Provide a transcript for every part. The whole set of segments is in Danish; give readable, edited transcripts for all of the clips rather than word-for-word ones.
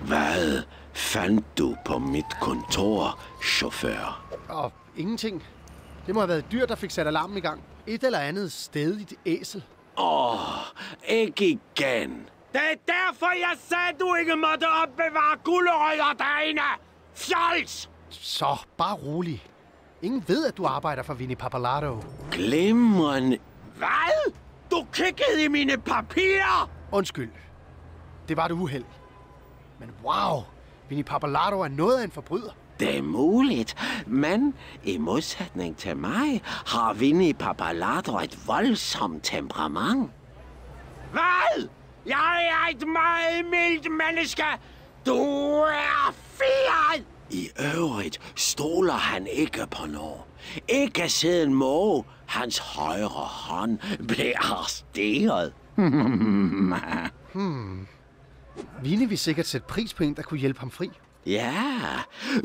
Hvad fandt du på mit kontor, chauffør? Og ingenting. Det må have været et dyr, der fik sat alarmen i gang. Et eller andet stedigt æsel. Ikke igen. Det er derfor, jeg sagde, du ikke måtte opbevare gulerødder derinde. Fjols! Så, bare rolig. Ingen ved, at du arbejder for Vinnie Pappalardo. Glimrende. Hvad? Du kiggede i mine papirer? Undskyld. Det var et uheld. Men wow, Vinnie Pappalardo er noget af en forbryder. Det er muligt, men i modsætning til mig, har Vinnie Pappalardo et voldsomt temperament. Hvad? Jeg er et meget mildt menneske. Du er firet! I øvrigt stoler han ikke på noget. Ikke siden Moe, hans højre hånd, blev arresteret. Vinnie vil sikkert sætte pris på en, der kunne hjælpe ham fri. Ja,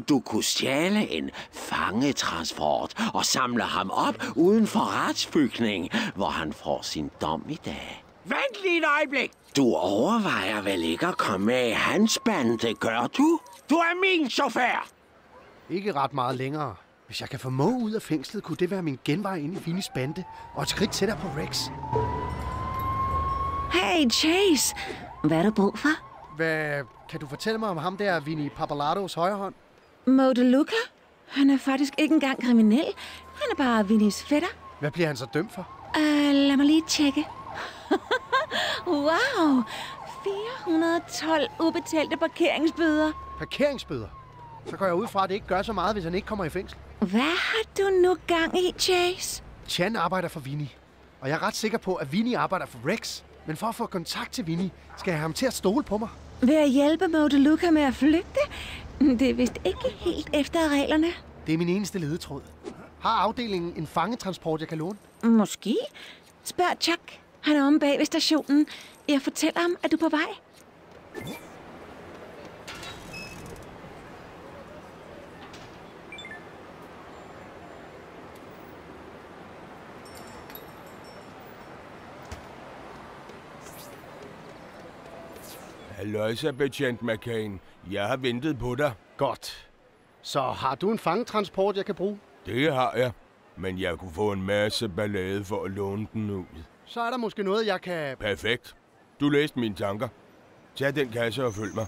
du kunne stjæle en fangetransport og samle ham op uden for retsbygningen, hvor han får sin dom i dag. Vent lige et øjeblik. Du overvejer vel ikke at komme med i hans bande, gør du? Du er min chauffør. Ikke ret meget længere. Hvis jeg kan få Moe ud af fængslet, kunne det være min genvej ind i Vinnies bande og et skridt tættere på Rex. Hey, Chase. Hvad er du brug for? Hvad kan du fortælle mig om ham der, Vinnie Pappalardos højre hånd? Mo DeLuca? Han er faktisk ikke engang kriminel. Han er bare Vinnies fætter. Hvad bliver han så dømt for? Lad mig lige tjekke. Wow! 412 ubetalte parkeringsbøder. Parkeringsbøder? Så går jeg ud fra, at det ikke gør så meget, hvis han ikke kommer i fængsel. Hvad har du nu gang i, Chase? Chan arbejder for Vinnie, og jeg er ret sikker på, at Vinnie arbejder for Rex. Men for at få kontakt til Vinnie, skal jeg have ham til at stole på mig. Vil jeg hjælpe Mo DeLuca med at flygte? Det er vist ikke helt efter reglerne. Det er min eneste ledetråd. Har afdelingen en fangetransport, jeg kan låne? Måske. Spørg Chuck. Han er omme bag ved stationen. Jeg fortæller ham, at du er på vej. Halløjsa, betjent McCain. Jeg har ventet på dig. Godt. Så har du en fangetransport, jeg kan bruge? Det har jeg. Men jeg kunne få en masse ballade for at låne den ud. Så er der måske noget, jeg kan... Perfekt. Du læste mine tanker. Tag den kasse og følg mig.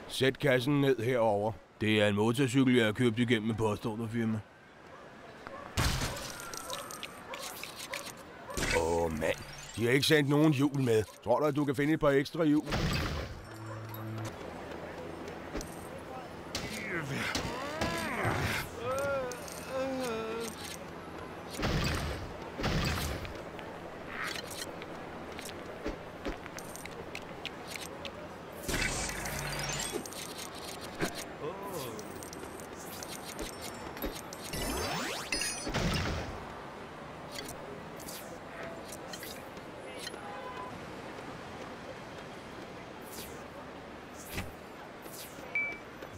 Sæt kassen ned herover. Det er en motorcykel, jeg har købt igennem med postordrefirma. Mand, de har ikke sendt nogen hjul med. Tror du, at du kan finde et par ekstra hjul?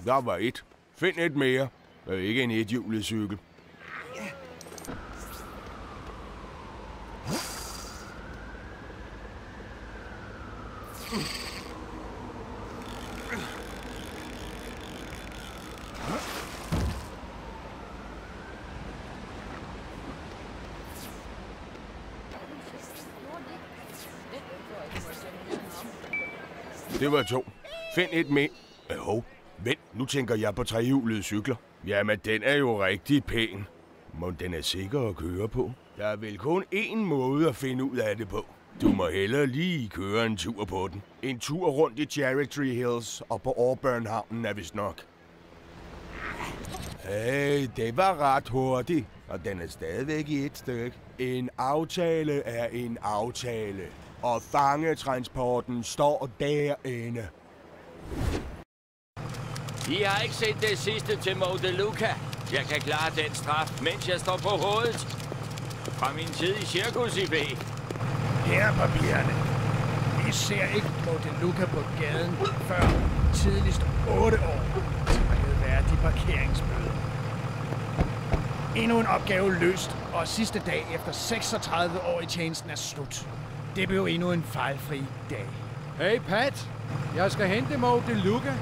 Der var et. Find et mere. Ikke en ethjulet cykel. Det var 2. Find et mere. Vent, nu tænker jeg på trehjulede cykler. Jamen, den er jo rigtig pæn. Men den er sikker at køre på. Der er vel kun én måde at finde ud af det på. Du må hellere lige køre en tur på den. En tur rundt i Cherry Tree Hills og på Auburn-havnen er vist nok. Hey, det var ret hurtigt. Og den er stadigvæk i et stykke. En aftale er en aftale. Og fangetransporten står derinde. I har ikke set det sidste til Mo DeLuca. Jeg kan klare den straf, mens jeg står på hovedet. Fra min tid i cirkus i B. Her er papirerne. Vi ser ikke Mo DeLuca på gaden før tidligst 8 år. Det være de parkeringsbøder. Endnu en opgave løst, og sidste dag efter 36 år i tjenesten er slut. Det blev endnu en fejlfri dag. Hey Pat, jeg skal hente Mo DeLuca.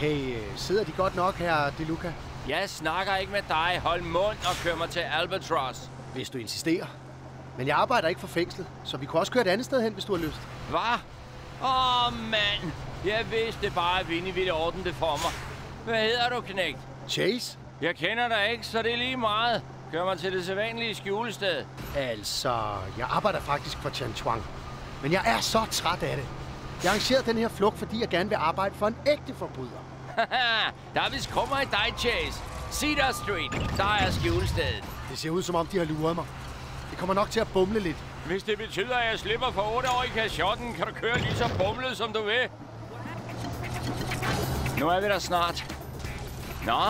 Hey, sidder de godt nok her, DeLuca? Jeg snakker ikke med dig. Hold mund og kør mig til Albatross. Hvis du insisterer. Men jeg arbejder ikke for fængslet, så vi kunne også køre et andet sted hen, hvis du har lyst. Hvad? Mand. Jeg vidste bare, at Vinnie ville ordne det for mig. Hvad hedder du, knægt? Chase? Jeg kender dig ikke, så det er lige meget. Kør mig til det sædvanlige skjulested. Altså, jeg arbejder faktisk for Chan Chuang. Men jeg er så træt af det. Jeg arrangerede den her flugt, fordi jeg gerne vil arbejde for en ægte forbryder. Der er vist krummer i dig, Chase. Cedar Street, der er skjulestedet. Det ser ud, som om de har luret mig. Det kommer nok til at bumle lidt. Hvis det betyder, at jeg slipper for 8 år i kashotten, kan du køre lige så bumlet, som du vil. Nu er vi der snart. Nå,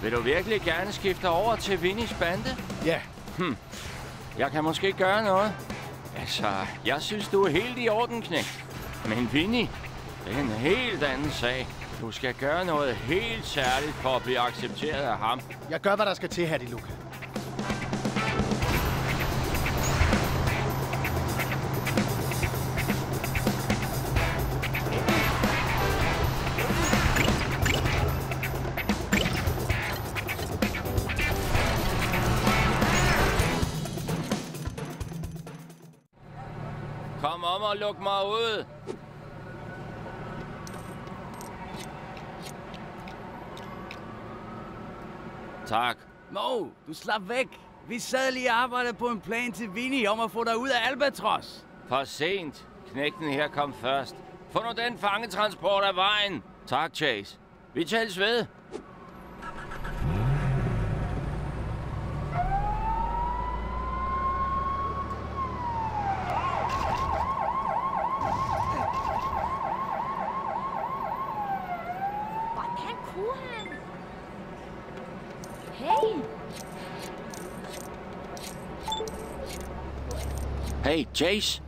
vil du virkelig gerne skifte over til Vinnies bande? Ja. Jeg kan måske gøre noget. Altså, jeg synes, du er helt i orden, knægt. Men Vinnie, det er en helt anden sag. Du skal gøre noget helt særligt for at blive accepteret af ham. Jeg gør, hvad der skal til her, DeLuca. Kom om og luk mig ud. Tak. Mo, du slap væk. Vi sad lige og arbejdede på en plan til Vinnie om at få dig ud af Albatross. For sent. Knægten her kom først. Få nu den fangetransport af vejen. Tak, Chase. Vi tales ved. Hvordan kunne han? Hey! Hey, Chase.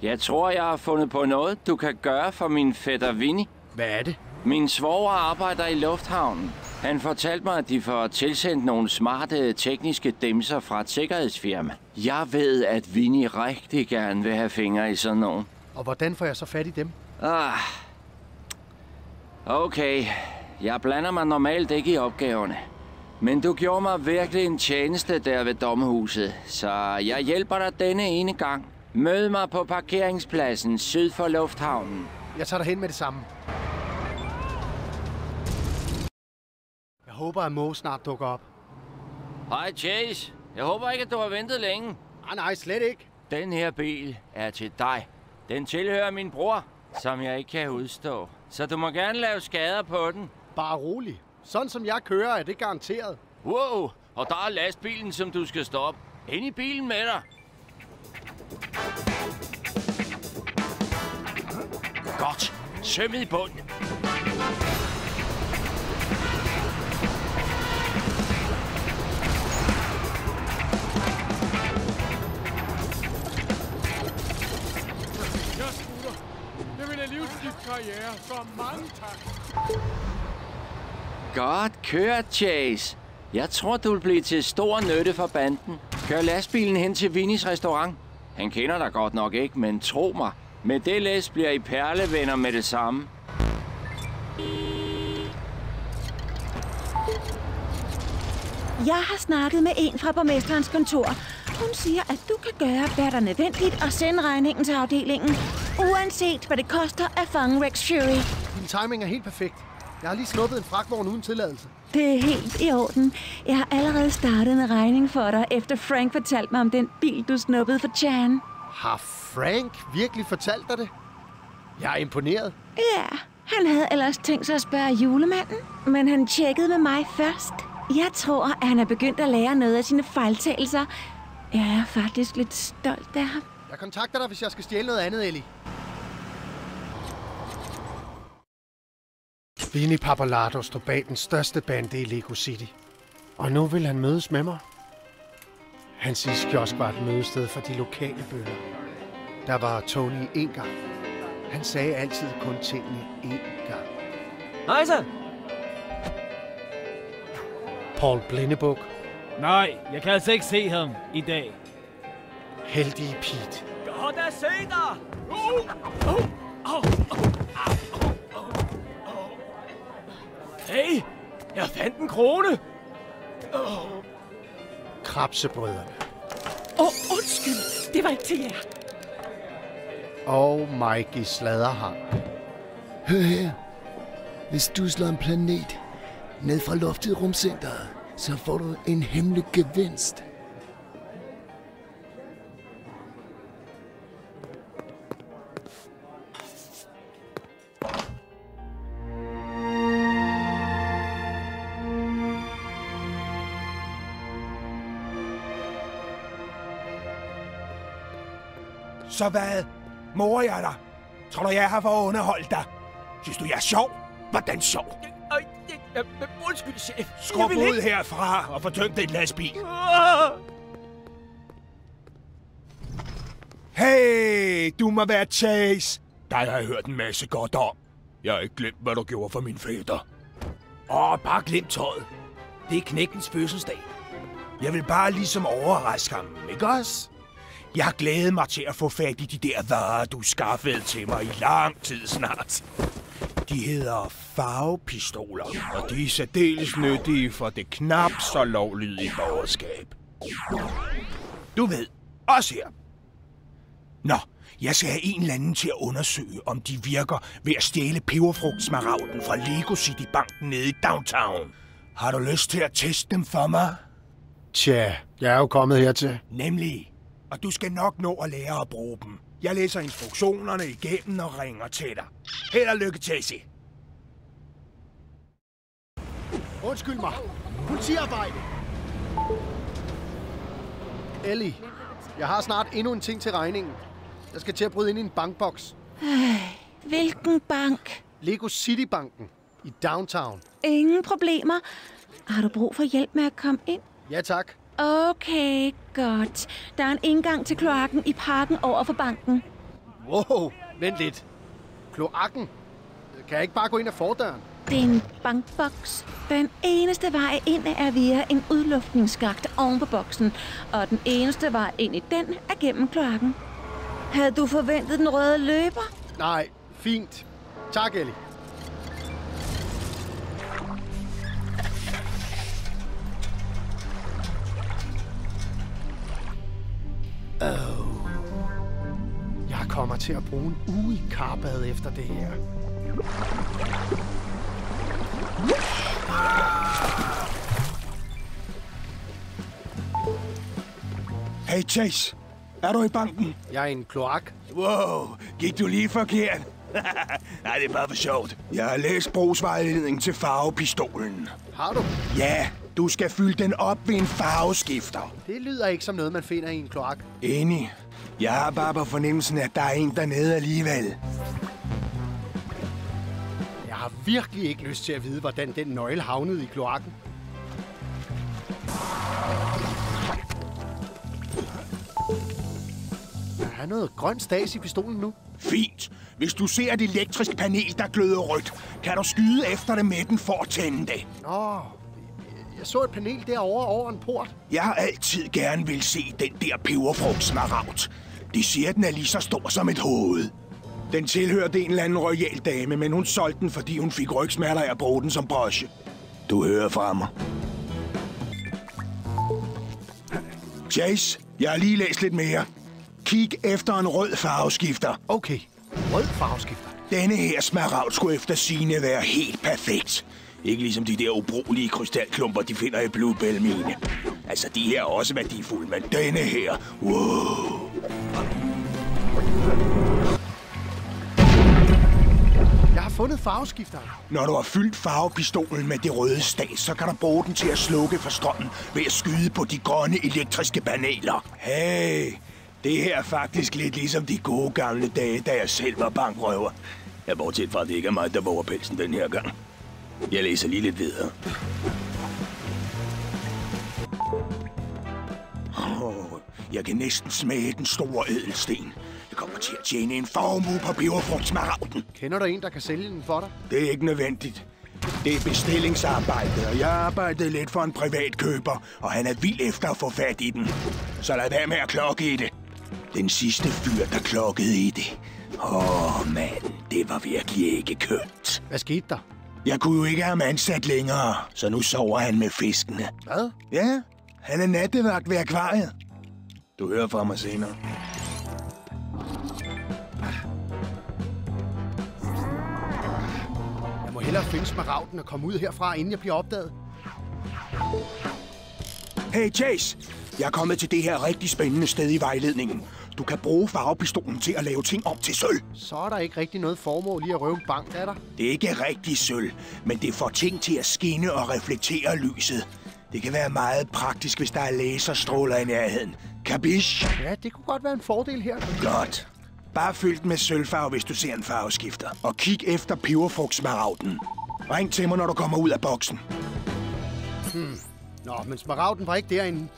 Jeg tror, jeg har fundet på noget, du kan gøre for min fætter Vinnie. Hvad er det? Min svoger arbejder i lufthavnen. Han fortalte mig, at de får tilsendt nogle smarte tekniske dimser fra et sikkerhedsfirma. Jeg ved, at Vinnie rigtig gerne vil have fingre i sådan nogen. Og hvordan får jeg så fat i dem? Okay. Jeg blander mig normalt ikke i opgaverne. Men du gjorde mig virkelig en tjeneste der ved dommerhuset, så jeg hjælper dig denne ene gang. Mød mig på parkeringspladsen syd for lufthavnen. Jeg tager dig hen med det samme. Jeg håber, at Mo snart dukker op. Hej, Chase. Jeg håber ikke, at du har ventet længe. Nej, slet ikke. Den her bil er til dig. Den tilhører min bror, som jeg ikke kan udstå. Så du må gerne lave skader på den. Bare rolig. Sådan som jeg kører, er det garanteret. Wow, og der er lastbilen, som du skal stoppe. Ind i bilen med dig. Godt. Sømmet i bund. Jeg smutter. Det vil en livstidskarriere, så mange tak. Godt kørt, Chase. Jeg tror, du vil blive til stor nytte for banden. Kør lastbilen hen til Vinnies restaurant. Han kender dig godt nok ikke, men tro mig. Med det læs bliver I perlevenner med det samme. Jeg har snakket med en fra borgmesterens kontor. Hun siger, at du kan gøre, hvad der er nødvendigt og sende regningen til afdelingen, uanset hvad det koster at fange Rex Fury. Din timing er helt perfekt. Jeg har lige snuppet en fragtvogn uden tilladelse. Det er helt i orden. Jeg har allerede startet en regning for dig, efter Frank fortalte mig om den bil, du snuppede for Chan. Har Frank virkelig fortalt dig det? Jeg er imponeret. Ja, han havde ellers tænkt sig at spørge julemanden, men han tjekkede med mig først. Jeg tror, at han er begyndt at lære noget af sine fejltagelser. Jeg er faktisk lidt stolt af ham. Jeg kontakter dig, hvis jeg skal stjæle noget andet, Ellie. Vinnie Pappalardo stod bag den største bande i Lego City. Og nu vil han mødes med mig. Hans iskiosk var et mødested for de lokale bønder. Der var Tony en gang. Han sagde altid kun tingene én gang. Hej så! Paul Blindebuk. Nej, jeg kan altså ikke se ham i dag. Heldige Pete. Godt at se dig! Hey, jeg fandt en krone! Krabsebrødrene. Undskyld, det var ikke til jer. Og Mikey Sladderham. Hør her. Hvis du slår en planet ned fra loftet i rumcenteret, så får du en hemmelig gevinst. Så hvad? Morer jeg dig? Tror du, jeg er her for at underholde dig? Synes du, jeg er sjov? Hvordan sjov? Undskyld, chef. Skrub ud herfra og få tømt et lastbil. Hey, du må være Chase. Dig har jeg hørt en masse godt om. Jeg har ikke glemt, hvad du gjorde for min fætter. Bare glem tøjet. Det er knægtens fødselsdag. Jeg vil bare ligesom overraske ham, ikke også? Jeg har glædet mig til at få fat i de der varer, du skaffede til mig i lang tid snart. De hedder farvepistoler, og de er særdeles nyttige for det knap så lovlydige borgerskab. Du ved, også her. Nå, jeg skal have en eller anden til at undersøge, om de virker ved at stjæle peberfrugtsmaragden fra Lego City Banken nede i downtown. Har du lyst til at teste dem for mig? Tja, jeg er jo kommet hertil. Nemlig. Og du skal nok nå at lære at bruge dem. Jeg læser instruktionerne igennem og ringer til dig. Held og lykke, Chase. Undskyld mig. Politiarbejde. Ellie, jeg har snart endnu en ting til regningen. Jeg skal til at bryde ind i en bankboks. Hvilken bank? Lego City Banken i downtown. Ingen problemer. Har du brug for hjælp med at komme ind? Ja, tak. Okay, godt. Der er en indgang til kloakken i parken over for banken. Wow, vent lidt. Kloakken? Kan jeg ikke bare gå ind ad fordøren? Det er en bankboks. Den eneste vej ind er via en udluftningsskakt oven på boksen. Og den eneste vej ind i den er gennem kloakken. Havde du forventet den røde løber? Nej, fint. Tak, Ellie. Jeg kommer til at bruge en uge i Karpad efter det her. Hey Chase, er du i banken? Jeg er i en kloak. Wow, gik du lige forkert? Nej, det er bare for sjovt. Jeg har læst brugsvejledningen til farvepistolen. Har du? Ja, du skal fylde den op ved en farveskifter. Det lyder ikke som noget, man finder i en kloak. Enig. Jeg har bare på fornemmelsen, at der er en dernede alligevel. Jeg har virkelig ikke lyst til at vide, hvordan den nøgle havnede i kloakken. Der er noget grønt stas i pistolen nu. Fint. Hvis du ser et elektrisk panel, der gløder rødt, kan du skyde efter det med den for at tænde det. Nå, jeg så et panel derovre over en port. Jeg har altid gerne vil se den der peberfrugtsmaragd. De siger, at den er lige så stor som et hoved. Den tilhørte en eller anden royal dame, men hun solgte den, fordi hun fik rygsmerter af at bruge den som broche. Du hører fra mig. Chase, jeg har lige læst lidt mere. Kig efter en rød farveskifter. Okay, rød farveskifter. Denne her smaragd skulle efter sigende være helt perfekt. Ikke ligesom de der ubrugelige krystalklumper, de finder i Bluebell-mine. Altså, de her er også værdifulde, men denne her... Wow! Jeg har fundet farveskifteren. Når du har fyldt farvepistolen med det røde stas, så kan du bruge den til at slukke for strømmen ved at skyde på de grønne elektriske paneler. Hey, det her er faktisk lidt ligesom de gode gamle dage, da jeg selv var bankrøver. Jeg bortset fra, at det ikke er mig, der våger pelsen den her gang. Jeg læser lige lidt videre. Jeg kan næsten smage den store ædelsten. Jeg kommer til at tjene en formue på peberfrugtsmaragden. Kender du en, der kan sælge den for dig? Det er ikke nødvendigt. Det er bestillingsarbejde, og jeg arbejdede lidt for en privat køber, og han er vild efter at få fat i den. Så lad være med at klokke i det. Den sidste fyr, der klokkede i det. Mand, det var virkelig ikke kønt. Hvad skete der? Jeg kunne jo ikke have ham ansat længere, så nu sover han med fiskene. Hvad? Ja, han er nattevagt ved akvariet. Du hører fra mig senere. Jeg må hellere finde smaragden og komme ud herfra, inden jeg bliver opdaget. Hey Chase, jeg er kommet til det her rigtig spændende sted i vejledningen. Du kan bruge farvepistolen til at lave ting om til sølv. Så er der ikke rigtig noget formål i at røve en bank, er der? Det er ikke rigtig sølv, men det får ting til at skinne og reflektere lyset. Det kan være meget praktisk, hvis der er laserstråler i nærheden. Kapish? Ja, det kunne godt være en fordel her. Godt. Bare fyldt med sølvfarve, hvis du ser en farveskifter. Og kig efter peberfrugtsmaragden. Ring til mig, når du kommer ud af boksen. Nå, men smaragden var ikke derinde.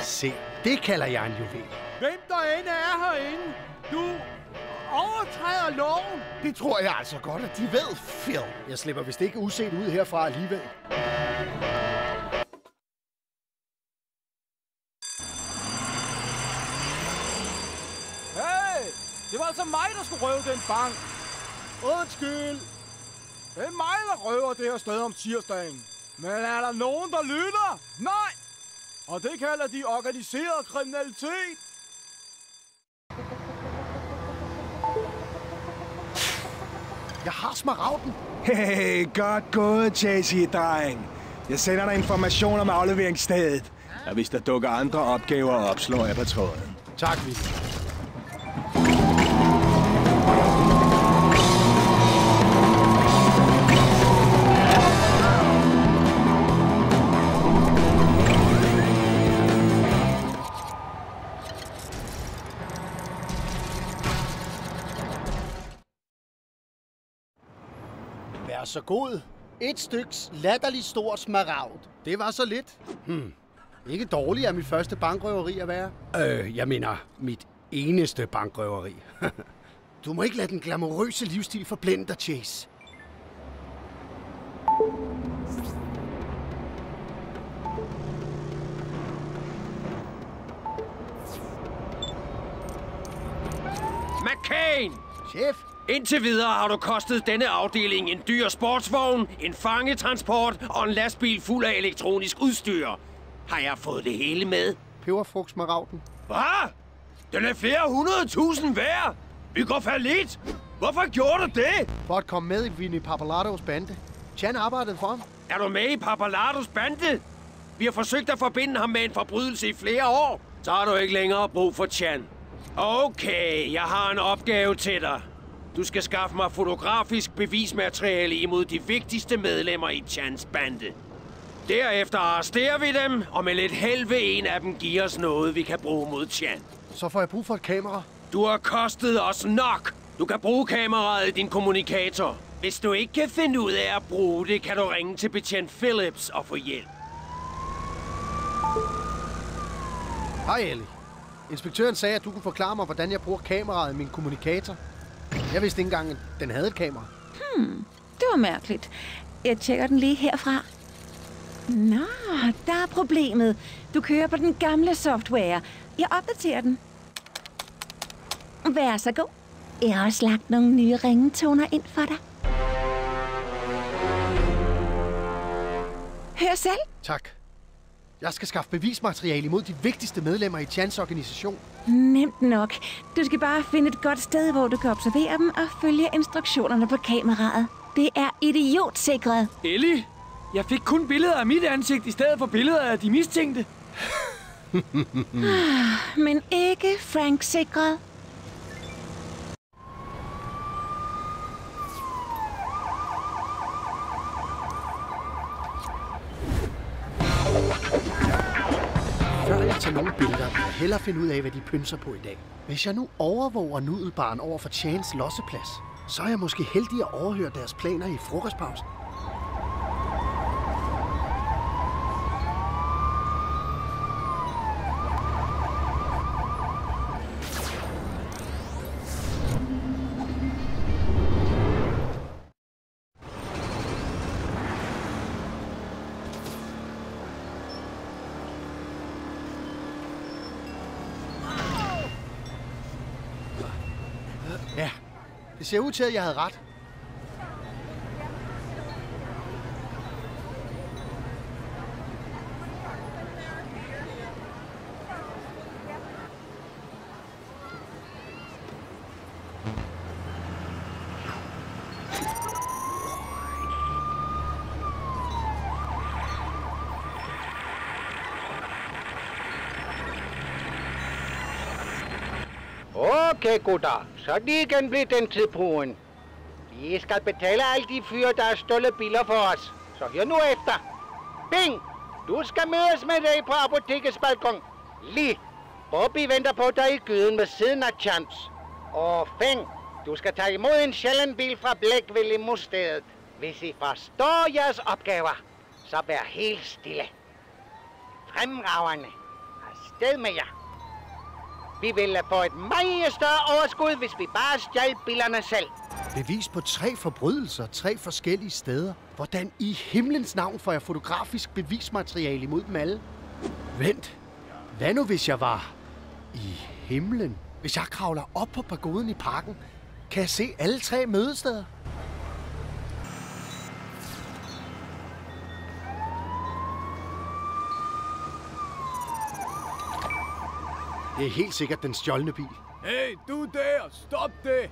Se, det kalder jeg en juvel. Hvem der end er herinde, du overtræder loven. Det tror jeg altså godt, at de ved, Phil. Jeg slipper vist ikke uset ud herfra alligevel. Hey, det var altså mig, der skulle røve den bank. Undskyld. Det er mig, der røver det her sted om tirsdagen. Men er der nogen, der lytter? Nej. Og det kalder de organiseret kriminalitet. Jeg har smaragden. Hey, godt gået, Chasey-dreng. Jeg sender dig information om afleveringsstedet. Og hvis der dukker andre opgaver op, slår jeg på tråden. Tak, Willy. Vær så god. Et styks latterligt stort smaragd. Det var så lidt. Ikke dårligt af mit første bankrøveri at være. Jeg mener, mit eneste bankrøveri. Du må ikke lade den glamourøse livsstil forblænde dig, Chase. McCain! Chef? Indtil videre har du kostet denne afdeling en dyr sportsvogn, en fangetransport og en lastbil fuld af elektronisk udstyr. Har jeg fået det hele med? Peberfrugtsmaragden. Hvad? Den er flere 100.000 værd! Vi går fallit! Hvorfor gjorde du det? For at komme med i Vinnie Papalardos bande. Chan arbejdede for ham. Er du med i Papalardos bande? Vi har forsøgt at forbinde ham med en forbrydelse i flere år. Så har du ikke længere brug for Chan. Okay, jeg har en opgave til dig. Du skal skaffe mig fotografisk bevismateriale imod de vigtigste medlemmer i Chans bande. Derefter arresterer vi dem, og med lidt held vil en af dem give os noget, vi kan bruge mod Chan. Så får jeg brug for et kamera. Du har kostet os nok. Du kan bruge kameraet i din kommunikator. Hvis du ikke kan finde ud af at bruge det, kan du ringe til betjent Phillips og få hjælp. Hej, Ellie. Inspektøren sagde, at du kunne forklare mig, hvordan jeg bruger kameraet i min kommunikator. Jeg vidste ikke engang, at den havde et kamera. Det var mærkeligt. Jeg tjekker den lige herfra. Nå, der er problemet. Du kører på den gamle software. Jeg opdaterer den. Vær så god. Jeg har også lagt nogle nye ringetoner ind for dig. Hør selv. Tak. Jeg skal skaffe bevismateriale imod de vigtigste medlemmer i Chans organisation. Nemt nok. Du skal bare finde et godt sted, hvor du kan observere dem og følge instruktionerne på kameraet. Det er idiotsikret. Ellie, jeg fik kun billeder af mit ansigt i stedet for billeder af de mistænkte. Men ikke Frank-sikret. Før jeg tager nogle billeder, vil jeg hellere finde ud af, hvad de pynser på i dag. Hvis jeg nu overvåger nudelbaren over for Chans losseplads, så er jeg måske heldig at overhøre deres planer i frokostpausen. Ja, det ser ud til, at jeg havde ret. Okay, gutter. Så lige igen bliver den tid brugen. Vi skal betale alle de fyre, der har stjålet biler for os. Så hør nu efter. Bing! Du skal mødes med dig på apotekets balkon. Lige. Bobby venter på dig i gyden ved siden af Chance. Og Feng, du skal tage imod en sjælden bil fra Blackville i Mustedet. Hvis I forstår jeres opgaver, så vær helt stille. Fremragende. Afsted med jer. Vi ville få et meget større overskud, hvis vi bare stjal bilerne selv. Bevis på 3 forbrydelser 3 forskellige steder. Hvordan i himlens navn får jeg fotografisk bevismateriale imod dem alle? Vent. Hvad nu, hvis jeg var i himlen? Hvis jeg kravler op på pagoden i parken, kan jeg se alle 3 mødesteder? Det er helt sikkert den stjålne bil. Hey, du der! Stop det!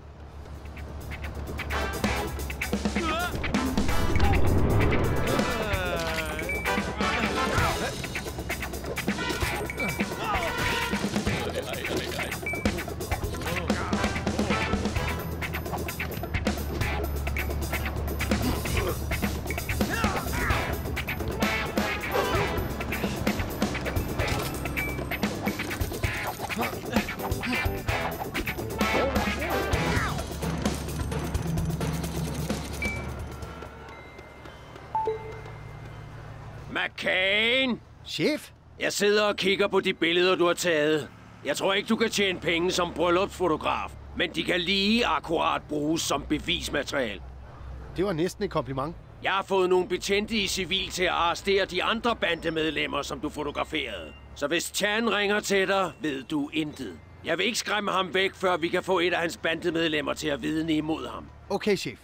McCain! Chef? Jeg sidder og kigger på de billeder, du har taget. Jeg tror ikke, du kan tjene penge som bryllupsfotograf, men de kan lige akkurat bruges som bevismateriale. Det var næsten et kompliment. Jeg har fået nogle betjente i civil til at arrestere de andre bandemedlemmer, som du fotograferede. Så hvis Chan ringer til dig, ved du intet. Jeg vil ikke skræmme ham væk, før vi kan få et af hans bandemedlemmer til at vidne imod ham. Okay, chef.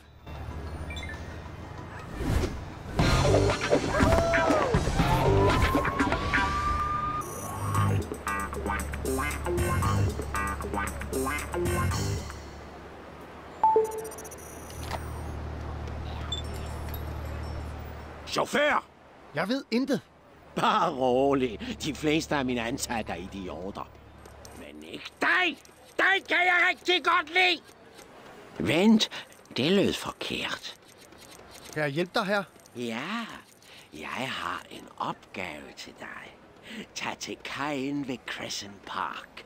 Chauffør! Jeg ved intet. Bare rolig. De fleste af mine ansatte er idioter. Men ikke dig! Dig kan jeg rigtig godt lide! Vent, det lød forkert. Kan jeg hjælpe dig her? Ja, jeg har en opgave til dig. Tag til kajen ved Crescent Park.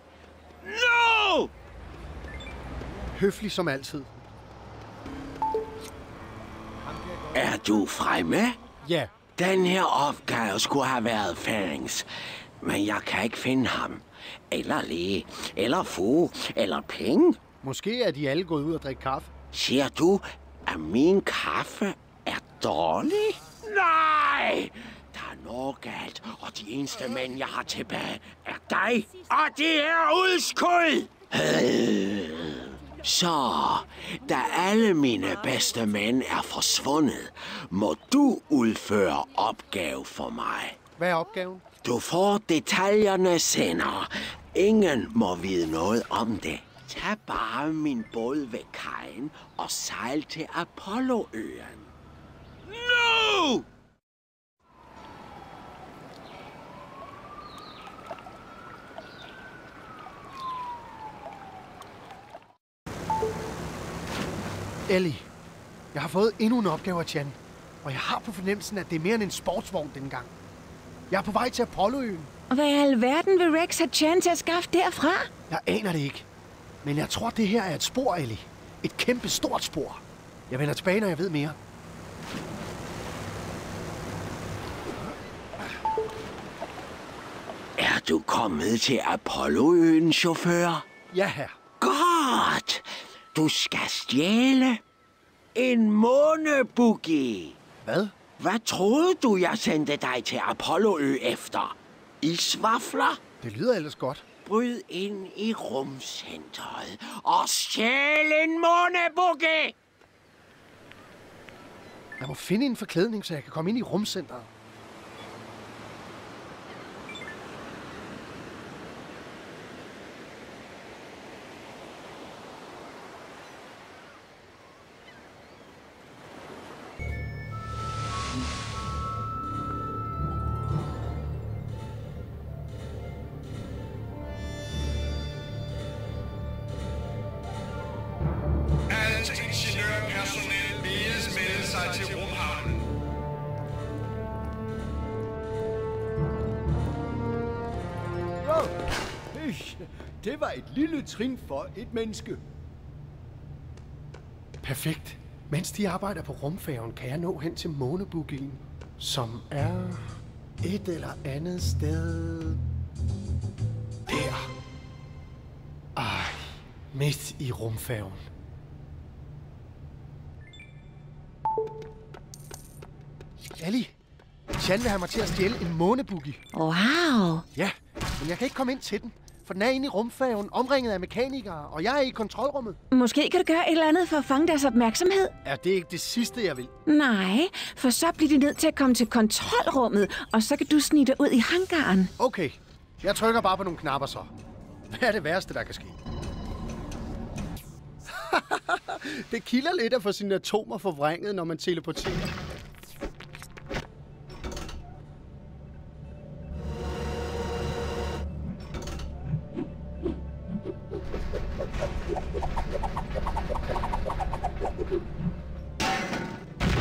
No! Høflig som altid. Er du fremme? Ja. Den her opgave skulle have været Fangs, men jeg kan ikke finde ham. Eller Lee, eller Fu, eller Ping. Måske er de alle gået ud og drikke kaffe. Siger du, at min kaffe er dårlig? Nej! Der er noget galt, og de eneste mænd, jeg har tilbage, er dig og de her udskud! Så, da alle mine bedste mænd er forsvundet, må du udføre opgave for mig. Hvad er opgaven? Du får detaljerne senere. Ingen må vide noget om det. Tag bare min båd ved kajen og sejl til Apollo-øen. Nu! Ellie, jeg har fået endnu en opgave af Chan, og jeg har på fornemmelsen, at det er mere end en sportsvogn denne gang. Jeg er på vej til Apollo-øen. Og hvad i alverden vil Rex have Chan til at skaffe derfra? Jeg aner det ikke, men jeg tror, det her er et spor, Ellie. Et kæmpe stort spor. Jeg vender tilbage, når jeg ved mere. Er du kommet til Apollo-øen, chauffør? Ja, herre. Godt! Du skal stjæle en måneboogie. Hvad? Hvad troede du, jeg sendte dig til Apollo-ø efter? Isvafler? Det lyder ellers godt. Bryd ind i rumcentret og stjæl en måneboogie! Jeg må finde en forklædning, så jeg kan komme ind i rumcentret. Alt ingeniørpersonel bedes melde sig til rumhavnen. Det var et lille trin for et menneske. Perfekt. Mens de arbejder på rumfærgen, kan jeg nå hen til måneboogien, som er et eller andet sted der. Ej, midt i rumfærgen. Ellie, Chan vil have mig til at stjæle en måneboogie. Wow! Ja, men jeg kan ikke komme ind til den, for den er inde i rumfærgen, omringet af mekanikere, og jeg er i kontrolrummet. Måske kan du gøre et eller andet for at fange deres opmærksomhed? Er det ikke det sidste, jeg vil? Nej, for så bliver de nødt til at komme til kontrolrummet, og så kan du snige dig ud i hangaren. Okay, jeg trykker bare på nogle knapper så. Hvad er det værste, der kan ske? Det kilder lidt at få sine atomer forvrænget, når man teleporterer.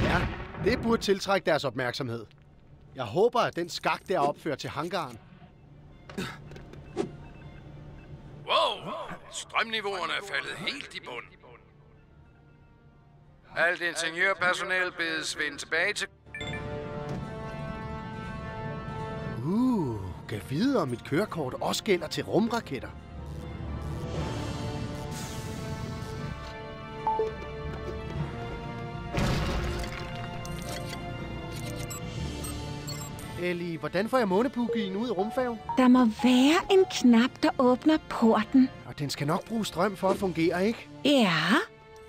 Ja, det burde tiltrække deres opmærksomhed. Jeg håber, at den skak der opfører til hangaren. Wow! Strømniveauerne er faldet helt i bund. Alt ingeniørpersonel bedes vende tilbage til... Kan vide, om mit kørekort også gælder til rumraketter. Ellie, hvordan får jeg måneboogien ud i rumfærgen? Der må være en knap, der åbner porten. Og den skal nok bruge strøm for at fungere, ikke? Ja.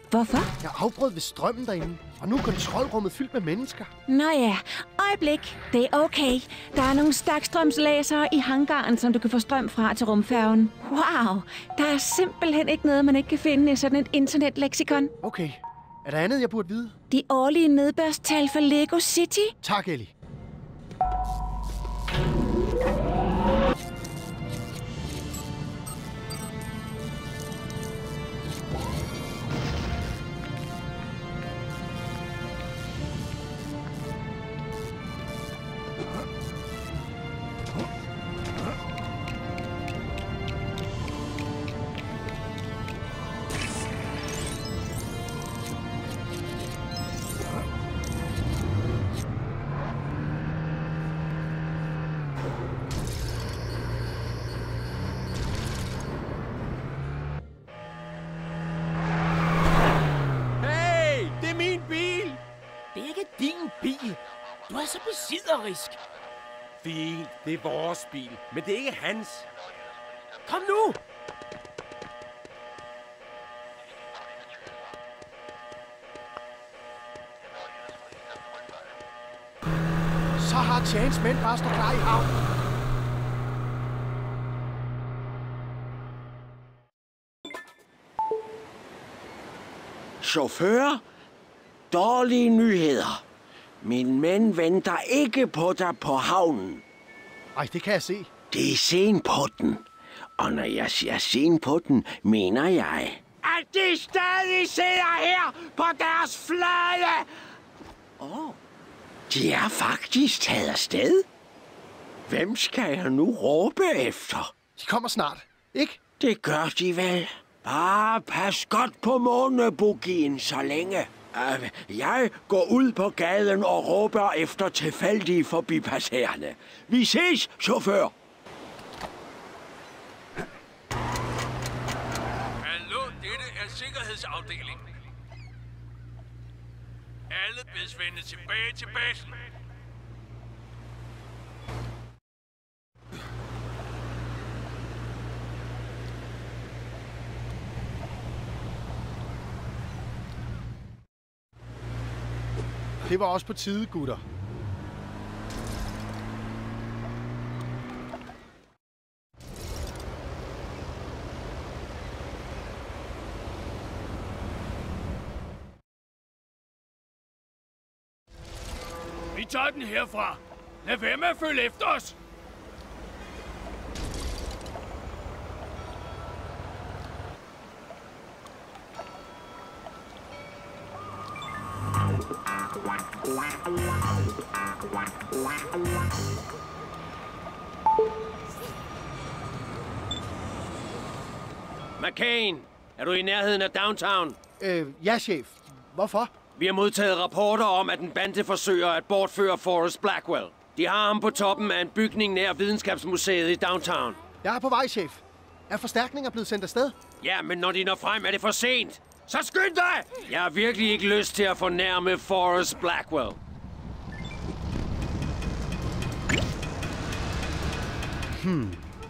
Hvorfor? Jeg afbrød ved strømmen derinde, og nu er kontrolrummet fyldt med mennesker. Nå ja, øjeblik. Det er okay. Der er nogle stakstrømslasere i hangaren, som du kan få strøm fra til rumfærgen. Wow, der er simpelthen ikke noget, man ikke kan finde i sådan et internetleksikon. Okay. Er der andet, jeg burde vide? De årlige nedbørstal for Lego City. Tak, Ellie. Du er så besidderisk. Fint, det er vores bil, men det er ikke hans. Kom nu! Så har Chans mænd bare stået klar i havn. Chauffør, dårlige nyheder. Min mænd venter ikke på dig på havnen. Ej, det kan jeg se. Det er sen på den. Og når jeg siger sen på den, mener jeg, at de stadig sidder her på deres flade. De er faktisk taget afsted. Hvem skal jeg nu råbe efter? De kommer snart, ikke? Det gør de vel. Bare pas godt på månebogien så længe. Jeg går ud på gaden og råber efter tilfældige forbipasserende. Vi ses, chauffør. Hallo, dette er sikkerhedsafdelingen. Alle bedes vende tilbage til basen. Det var også på tide, gutter. Vi tager den herfra. Lad være med at følge efter os. McCain, er du i nærheden af downtown? Ja, chef. Hvorfor? Vi har modtaget rapporter om, at en bande forsøger at bortføre Forrest Blackwell. De har ham på toppen af en bygning nær Videnskabsmuseet i downtown. Jeg er på vej, chef. Er forstærkninger blevet sendt afsted? Ja, men når de når frem, er det for sent. Så skynd dig! Jeg har virkelig ikke lyst til at fornærme Forrest Blackwell.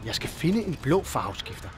Jeg skal finde en blå farveskifter.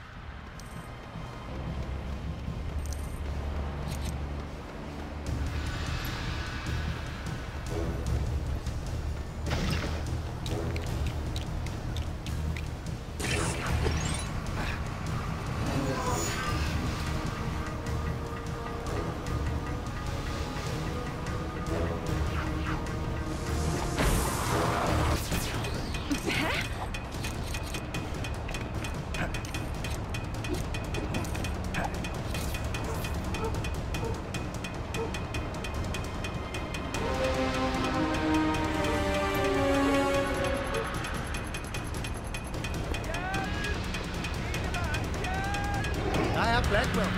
Blackwell.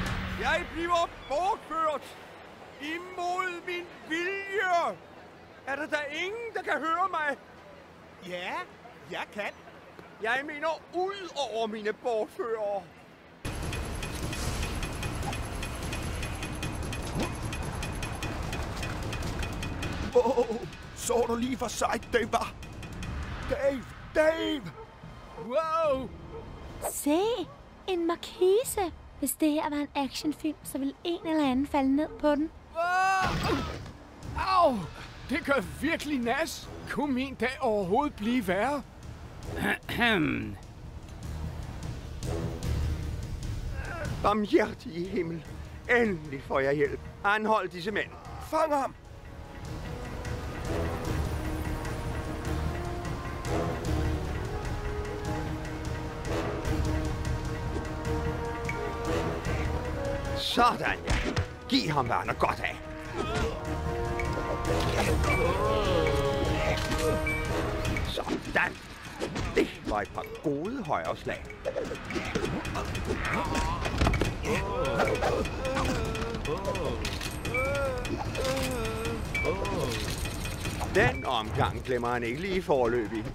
Jeg bliver bortført imod min vilje. Er der ingen, der kan høre mig? Ja, jeg kan. Jeg mener ud over mine bortførere. Så du lige for sejt, det var. Dave! Wow! Se, en markise. Hvis det her var en actionfilm, så ville en eller anden falde ned på den. Au! Det gør virkelig nas. Kunne min dag overhovedet blive værre? Barmhjertige himmel. Endelig får jeg hjælp. Anhold disse mænd. Fang ham! Sådan, ja. Giv ham, hvad han er godt af. Sådan. Det var et par gode højreslag. Den omgang glemmer han ikke lige foreløbig.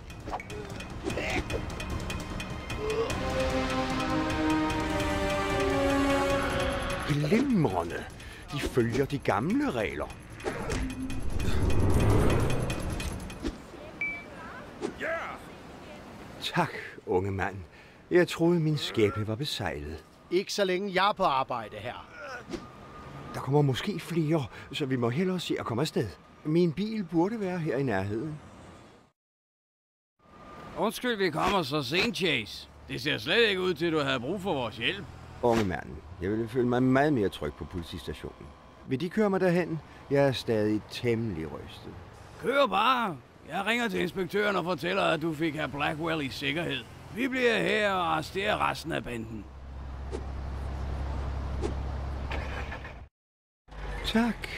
Glimrende. De følger de gamle regler. Tak, unge mand. Jeg troede, min skæbne var besejlet. Ikke så længe jeg er på arbejde her. Der kommer måske flere, så vi må hellere se at komme afsted. Min bil burde være her i nærheden. Undskyld, vi kommer så sent, Chase. Det ser slet ikke ud til, at du havde brug for vores hjælp. Unge mand, jeg ville føle mig meget mere tryg på politistationen. Vil de køre mig derhen? Jeg er stadig temmelig rystet. Kør bare. Jeg ringer til inspektøren og fortæller, at du fik hr. Blackwell i sikkerhed. Vi bliver her og arresterer resten af banden. Tak.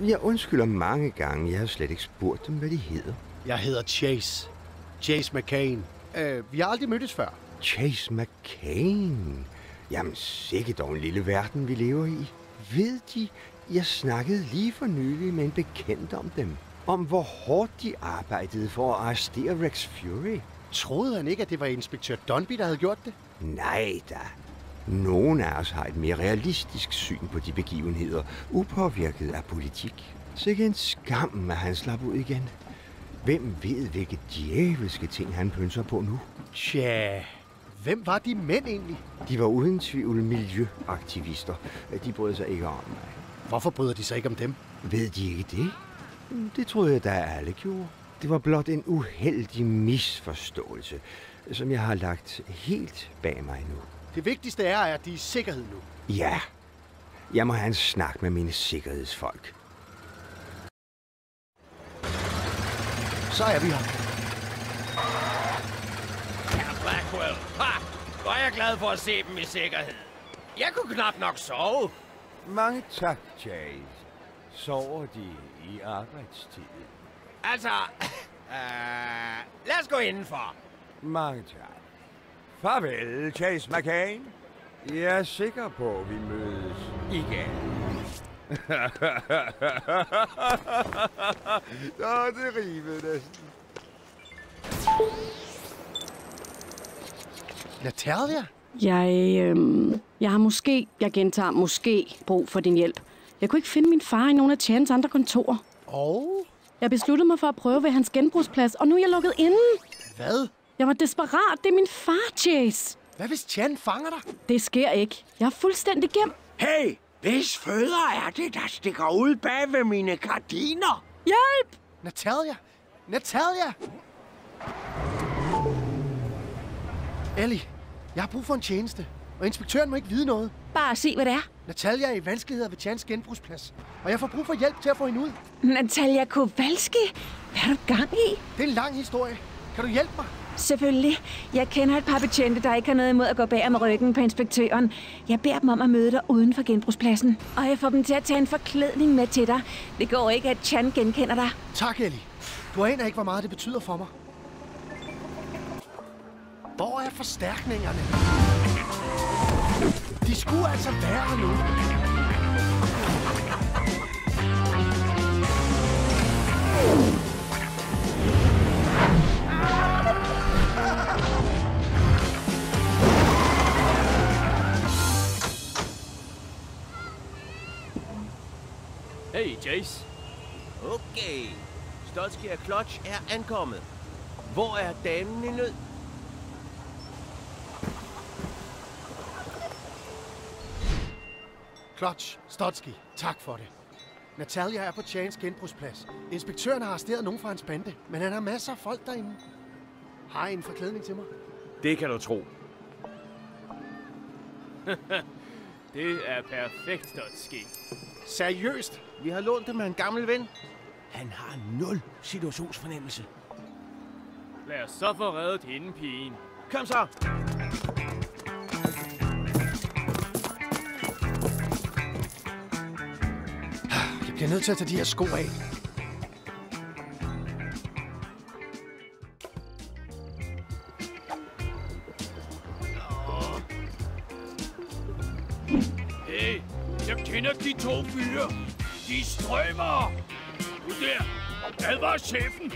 Jeg undskylder mange gange. Jeg har slet ikke spurgt dem, hvad de hedder. Jeg hedder Chase. Chase McCain. Vi har aldrig mødtes før. Chase McCain? Jamen, sikke dog en lille verden, vi lever i. Ved de, jeg snakkede lige for nylig med en bekendt om dem. Om hvor hårdt de arbejdede for at arrestere Rex Fury. Troede han ikke, at det var inspektør Dunby, der havde gjort det? Nej da. Nogen af os har et mere realistisk syn på de begivenheder, upåvirket af politik. Sikke en skam, at han slap ud igen. Hvem ved, hvilke djævelske ting han pønser på nu? Tja, hvem var de mænd egentlig? De var uden tvivl miljøaktivister. De brød sig ikke om mig. Hvorfor bryder de sig ikke om dem? Ved de ikke det? Det troede jeg, da alle gjorde. Det var blot en uheldig misforståelse, som jeg har lagt helt bag mig nu. Det vigtigste er, at de er i sikkerhed nu. Ja. Jeg må have en snak med mine sikkerhedsfolk. Så er vi her. Ja, Blackwell. Ha! Hvor er jeg glad for at se dem i sikkerhed. Jeg kunne knap nok sove. Mange tak, Chase. Sover de i arbejdstid? Altså, lad os gå indenfor. Mange tak. Farvel, Chase McCain. Jeg er sikker på, at vi mødes igen. Det rivede næsten. Natalia? Jeg har måske, jeg gentager måske, brug for din hjælp. Jeg kunne ikke finde min far i nogle af Chans andre kontorer. Og? Jeg besluttede mig for at prøve ved hans genbrugsplads, og nu er jeg lukket inde. Hvad? Jeg var desperat. Det er min far, Chase. Hvad hvis Chan fanger dig? Det sker ikke. Jeg er fuldstændig gemt. Hey, hvis fødder er det, der stikker ud bag ved mine gardiner? Hjælp! Natalia! Natalia! Ellie, jeg har brug for en tjeneste, og inspektøren må ikke vide noget. Bare sig, hvad det er. Natalia er i vanskeligheder ved Chans genbrugsplads, og jeg får brug for hjælp til at få hende ud. Natalia Kowalski? Hvad har du gang i? Det er en lang historie. Kan du hjælpe mig? Selvfølgelig. Jeg kender et par betjente, der ikke har noget imod at gå bag med ryggen på inspektøren. Jeg beder dem om at møde dig uden for genbrugspladsen. Og jeg får dem til at tage en forklædning med til dig. Det går ikke, at Chan genkender dig. Tak, Ellie. Du aner ikke, hvor meget det betyder for mig. Hvor er forstærkningerne? De skulle altså være her nu. Hey, Chase. Okay. Stolsky og Clutch er ankommet. Hvor er damen i nød? Clutch, Stotsky, tak for det. Natalia er på Chans genbrugsplads. Inspektøren har arresteret nogen fra hans bande, men han har masser af folk derinde. Har I en forklædning til mig? Det kan du tro. Det er perfekt, Stotsky. Seriøst? Vi har lånt det med en gammel ven. Han har 0 situationsfornemmelse. Lad os så få reddet hende, pigen. Kom så! Jeg bliver nødt til at tage de her sko af. Hey, jeg kender de 2 fyre. De strømmer. Du der, advar chefen.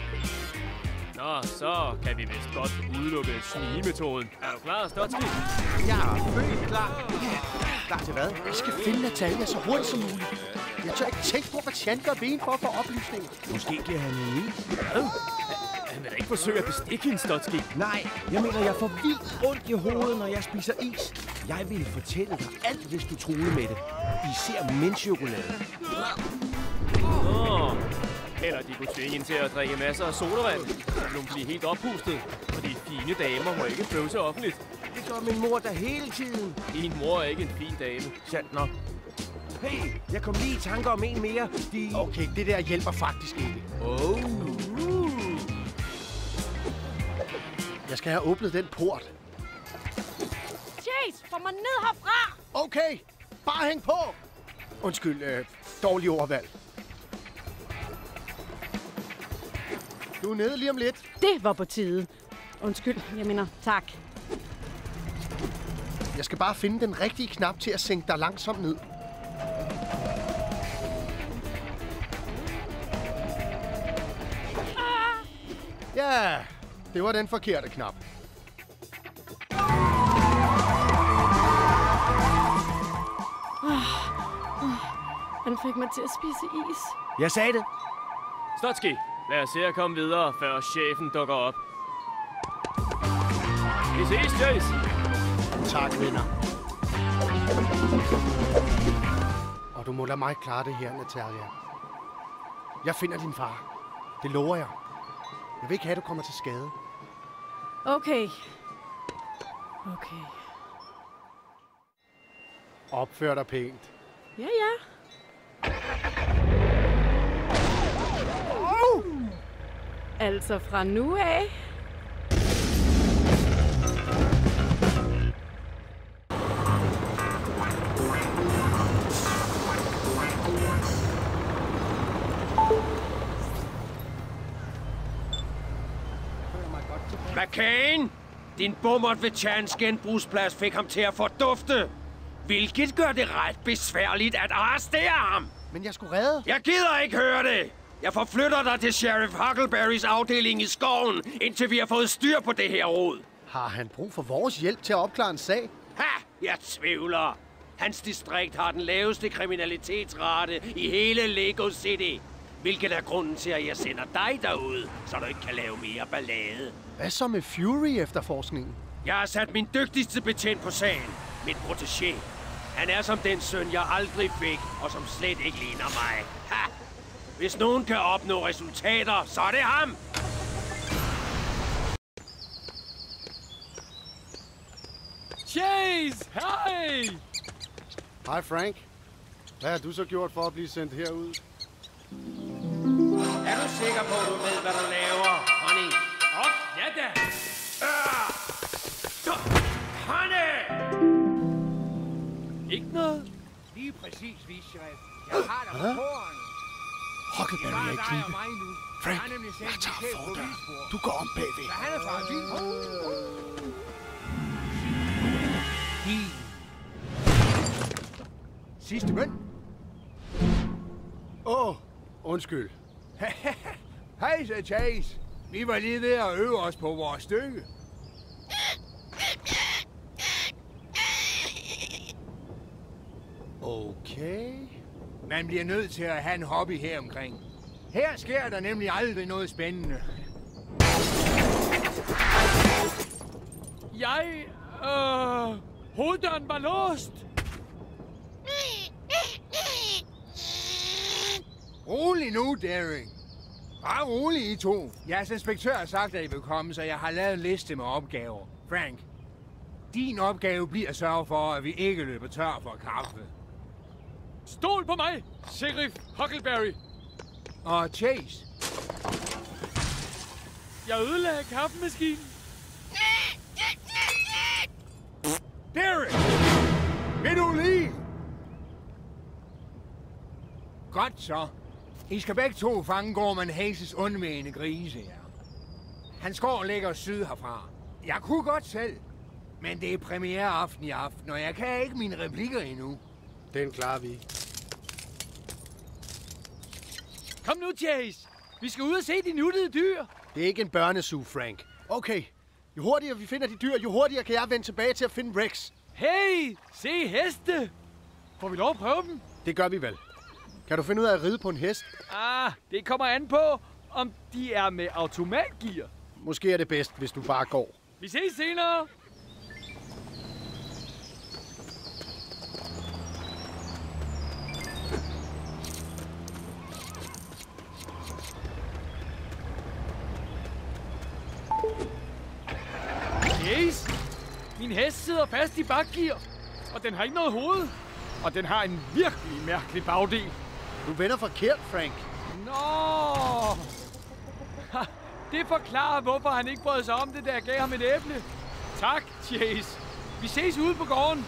Nå, så kan vi vist godt udelukke snigemetoden. Er du klar, Stotsky? Jeg er født klar. Klar til hvad? Jeg skal finde Natalia så hurtigt som muligt. Jeg tør ikke tænke på, hvad Chan gør ved hende for at få oplysninger. Måske giver han en is. Han vil da ikke forsøge at bestikke hende, Stotsky. Nej, jeg mener, jeg får vildt ondt i hovedet, når jeg spiser is. Jeg vil fortælle dig alt, hvis du truer med det. Især mintchokolade. Eller de kunne tvinge hende til at drikke masser af sodavand. Så ville hun blive helt oppustet. Og de fine damer må ikke bøvse offentligt. Det gør min mor da hele tiden. Min mor er ikke en fin dame. Sandt nok. Hey, jeg kom lige i tanker om en mere. Okay, det der hjælper faktisk ikke. Jeg skal have åbnet den port. Chase, få mig ned herfra! Okay, bare hæng på! Undskyld, dårlig ordvalg. Du er nede lige om lidt. Det var på tide. Undskyld, jeg mener tak. Jeg skal bare finde den rigtige knap til at sænke dig langsomt ned. Ja, det var den forkerte knap. Han fik mig til at spise is. Jeg sagde det. Stotski, lad os se at komme videre, før chefen dukker op. Vi ses, Chase. Tak, venner. Og du må lade mig klare det her, Natalia. Jeg finder din far. Det lover jeg. Jeg vil ikke have, at du kommer til skade. Okay. Opfør dig pænt. Ja. Altså fra nu af. McCain! Din bummert ved Chans genbrugsplads fik ham til at fordufte. Hvilket gør det ret besværligt at arrestere ham. Men jeg skulle redde. Jeg gider ikke høre det. Jeg forflytter dig til Sheriff Huckleberrys afdeling i skoven, indtil vi har fået styr på det her rod. Har han brug for vores hjælp til at opklare en sag? Ha! Jeg tvivler. Hans distrikt har den laveste kriminalitetsrate i hele Lego City. Hvilket er grunden til, at jeg sender dig derud, så du ikke kan lave mere ballade. Hvad så med Fury-efterforskningen? Jeg har sat min dygtigste betjent på sagen. Mit protégé. Han er som den søn, jeg aldrig fik, og som slet ikke ligner mig. Ha! Hvis nogen kan opnå resultater, så er det ham! Chase! Hej! Hej, Frank. Hvad har du så gjort for at blive sendt herud? Er du sikker på, at du ved, hvad du laver, honey? Ja da! Honey! Ikke noget? Lige præcis, Sheriff. Jeg har dig på foran. Huckleberry er i klippe. Frank, jeg tager fordøren. Du går om bagved. Han er fra din. Sidste mønt. Undskyld. Hej så, Chase. Vi var lige ved at øve os på vores stykke. Okay. Man bliver nødt til at have en hobby her omkring. Her sker der nemlig aldrig noget spændende. Hoveddøren var låst. Rolig nu, Derek. Bare rolig, I to. Jeres inspektør har sagt, at I vil komme, så jeg har lavet en liste med opgaver. Frank, din opgave bliver at sørge for, at vi ikke løber tør for kaffe. Stol på mig, Sheriff Huckleberry. Og Chase. Jeg ødelagde kaffemaskinen. Derek! Vil du lige? Godt så. I skal begge to fange Gorman Hayes' undvigende grise, ja. Hans gård ligger syd herfra. Jeg kunne godt selv, men det er premiereaften i aften, og jeg kan ikke mine replikker endnu. Den klarer vi. Kom nu, Chase. Vi skal ud og se de nuttede dyr. Det er ikke en børnesug, Frank. Okay. Jo hurtigere vi finder de dyr, jo hurtigere kan jeg vende tilbage til at finde Rex. Hey, se heste. Får vi lov at prøve dem? Det gør vi vel. Kan du finde ud af at ride på en hest? Det kommer an på, om de er med automatgear. Måske er det bedst, hvis du bare går. Vi ses senere. Yes. Min hest sidder fast i bakgear, og den har ikke noget hoved. Og den har en virkelig mærkelig bagdel. Du vender forkert, Frank. Nå! Det forklarer, hvorfor han ikke brød sig om det, da jeg gav ham et æble. Tak, Chase. Vi ses ude på gården.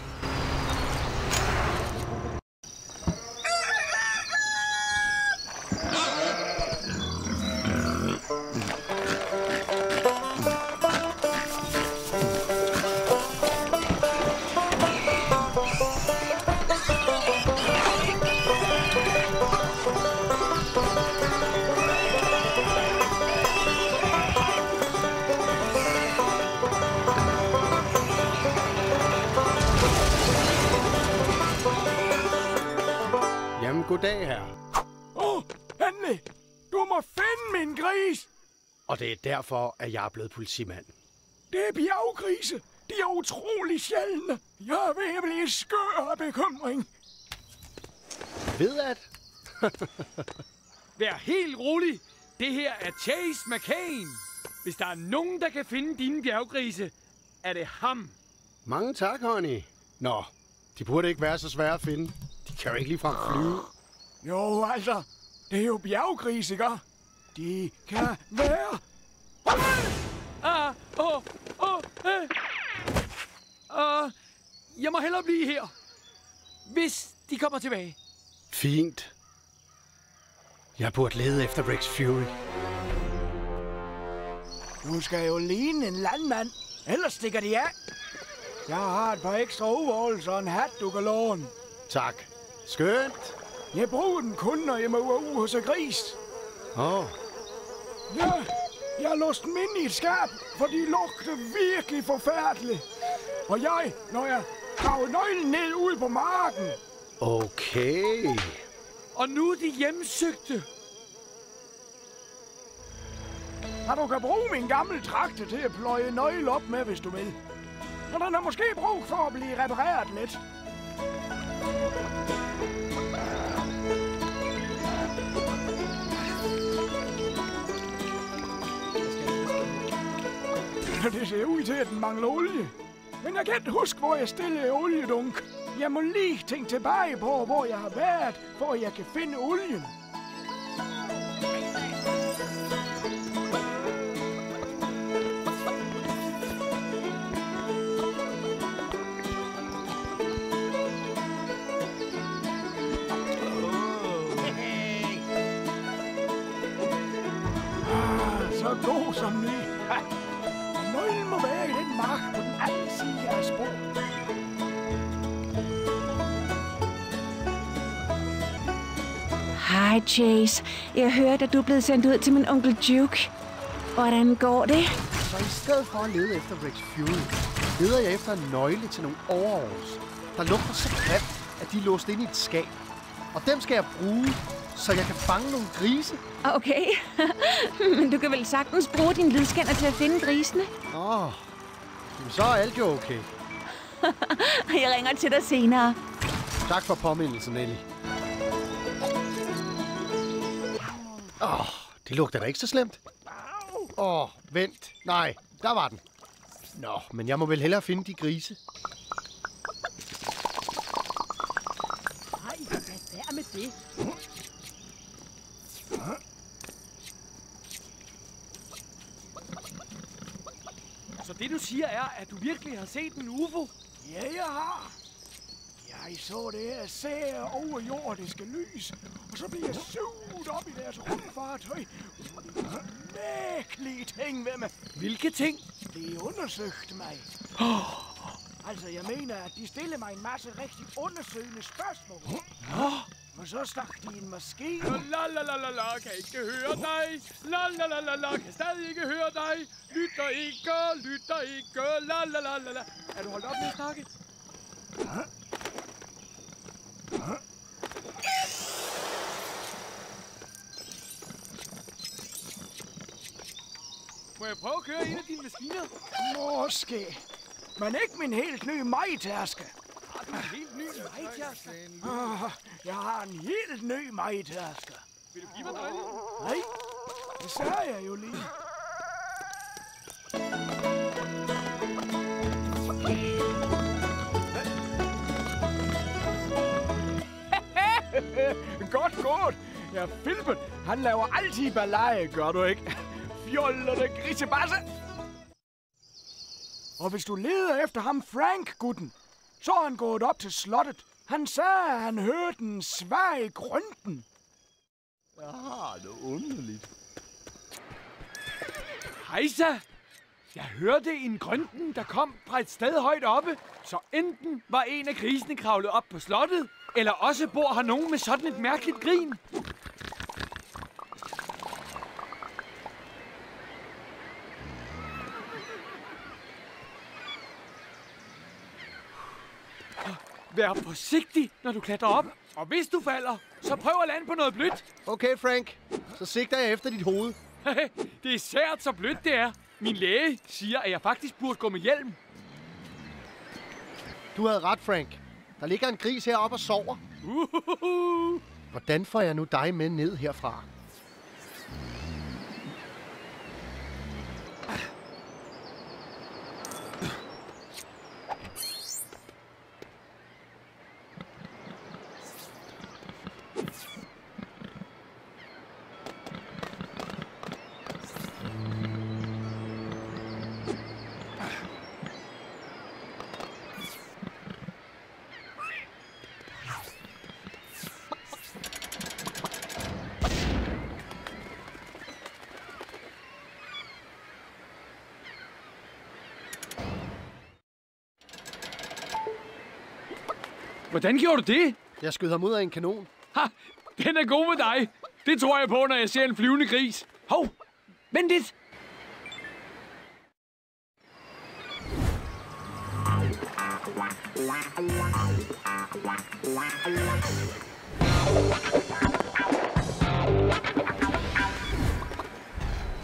Goddag, her. Endelig! Du må finde min gris! Og det er derfor, at jeg er blevet politimand. Det er bjerggrise. De er utrolig sjældne. Jeg er ved at blive skør af bekymring. Ved at? Vær helt rolig. Det her er Chase McCain. Hvis der er nogen, der kan finde dine bjerggrise, er det ham. Mange tak, honey. Nå, de burde ikke være så svære at finde. De kan jo ikke ligefrem flyve. Jo, altså. Det er jo bjerggris, ikke? De kan være... Jeg må hellere blive her, hvis de kommer tilbage. Fint. Jeg burde lede efter Rex Fury. Du skal jo ligne en landmand, ellers stikker de af. Jeg har et par ekstra overholds og en hat, du kan låne. Tak. Skønt. Jeg bruger den kun, når jeg må ude hos en gris. Ja, jeg har låst dem ind i et skab, for de lugter virkelig forfærdeligt. Og når jeg graver nøglen ned ude på marken. Okay. Og nu er de hjemsøgte. Og du kan bruge min gamle traktor til at pløje nøgle op med, hvis du vil. Og den har måske brug for at blive repareret lidt. Det ser ud til, at den mangler olie. Men jeg kan ikke huske, hvor jeg stillede oliedunk. Jeg må lige tænke tilbage på, hvor jeg har været, for at jeg kan finde olien. Så god som ny. Nøglen må være i den mark på den anden side af sporet. Hej, Chase. Jeg hørte, at du er blevet sendt ud til min onkel Duke. Hvordan går det? Så i stedet for at lede efter Rex Fury, leder jeg efter en nøgle til nogle overalls, der lugter så grimt, at de er låst ind i et skab. Og dem skal jeg bruge, så jeg kan fange nogle grise. Okay, men du kan vel sagtens bruge din lydscanner til at finde grisene? Så er alt jo okay. Jeg ringer til dig senere. Tak for påmindelsen, Ellie. Det lugter da ikke så slemt. Vent. Nej, der var den. Nå, men jeg må vel hellere finde de grise. Nej, hvad er med det? Så det du siger er, at du virkelig har set en UFO? Ja, jeg har. Jeg så det her sære overjordiske lys, og så blev jeg suget op i deres rumfartøj. Mærkelige ting ved mig. Hvilke ting? De undersøgte mig. Altså, jeg mener, at de stillede mig en masse rigtig undersøgende spørgsmål. Og så stak de en maskine. La, kan ikke høre dig. La, kan stadig ikke høre dig. Lytter ikke. La. Er du holdt op med at snakke? Må jeg prøve at køre en af dine maskiner? Måske. Men ikke min helt nye majtaske. Har du en helt ny majtaske? Jeg har en helt ny majtaske. Vil du give mig nøglen? Nej, det sagde jeg jo lige. Ja, Filben, han laver altid ballade, gør du ikke? Fjollede grisebasse. Og hvis du leder efter ham Frank-gutten, så er han gået op til slottet. Han sagde, at han hørte en svag grønten. Ja, det er underligt. Hejsa! Jeg hørte en grønten, der kom fra et sted højt oppe. Så enten var en af grisene kravlet op på slottet, eller også bor her nogen med sådan et mærkeligt grin. Vær forsigtig, når du klatrer op. Og hvis du falder, så prøv at lande på noget blødt. Okay, Frank. Så sigter jeg efter dit hoved. Det er sært så blødt, det er. Min læge siger, at jeg faktisk burde gå med hjelm. Du havde ret, Frank. Der ligger en gris heroppe og sover. Hvordan får jeg nu dig med ned herfra? Hvordan gjorde du det? Jeg skød ham ud af en kanon. Ha! Den er god med dig. Det tror jeg på, når jeg ser en flyvende gris. Hov! Vent lidt!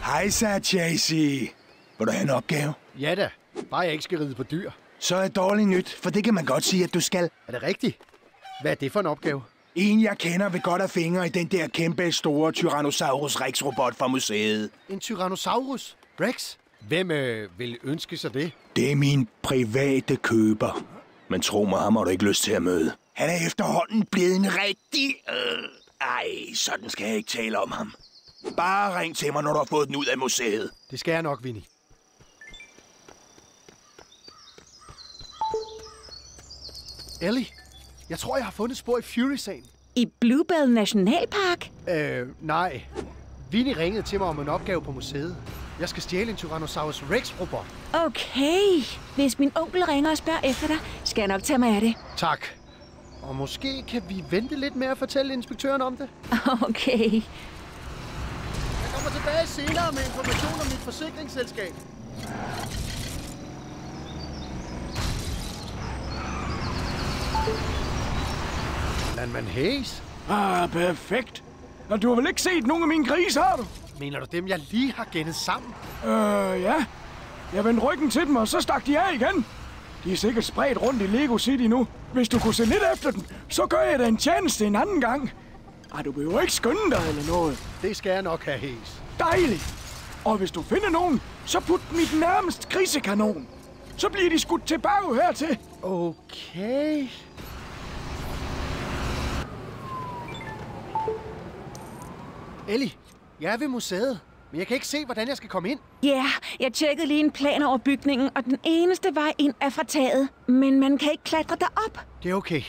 Hejsa, Chasey. Vil du have en opgave? Ja da. Bare jeg ikke skal ride på dyr. Så er dårligt nyt, for det kan man godt sige, at du skal. Er det rigtigt? Hvad er det for en opgave? En, jeg kender, vil godt have fingre i den der kæmpe store Tyrannosaurus Rex-robot fra museet. En Tyrannosaurus Rex? Hvem vil ønske sig det? Det er min private køber. Men tro mig, ham har du ikke lyst til at møde. Han er efterhånden blevet en rigtig... Ej, sådan skal jeg ikke tale om ham. Bare ring til mig, når du har fået den ud af museet. Det skal jeg nok, Vinnie. Ellie, jeg tror, jeg har fundet spor i Fury-sagen. I Bluebell Nationalpark? Nej. Vinnie ringede til mig om en opgave på museet. Jeg skal stjæle en Tyrannosaurus Rex-robot. Okay. Hvis min onkel ringer og spørger efter dig, skal jeg nok tage mig af det. Tak. Og måske kan vi vente lidt med at fortælle inspektøren om det? Okay. Jeg kommer tilbage senere med information om mit forsikringsselskab. Landmand Hayes? Perfekt. Og du har vel ikke set nogen af mine grise, har du? Mener du dem, jeg lige har gennet sammen? Ja. Jeg vendte ryggen til dem, og så stak de af igen. De er sikkert spredt rundt i Lego City nu. Hvis du kunne se lidt efter dem, så gør jeg dig en tjeneste en anden gang. Ej, du behøver ikke skynde dig eller noget. Det skal jeg nok have, Hayes. Dejligt. Og hvis du finder nogen, så put dem i den nærmeste grisekanon. Så bliver de skudt tilbage hertil. Okay. Ellie, jeg er ved museet, men jeg kan ikke se, hvordan jeg skal komme ind. Ja, jeg tjekkede lige en plan over bygningen, og den eneste vej ind er fra taget. Men man kan ikke klatre derop. Det er okay.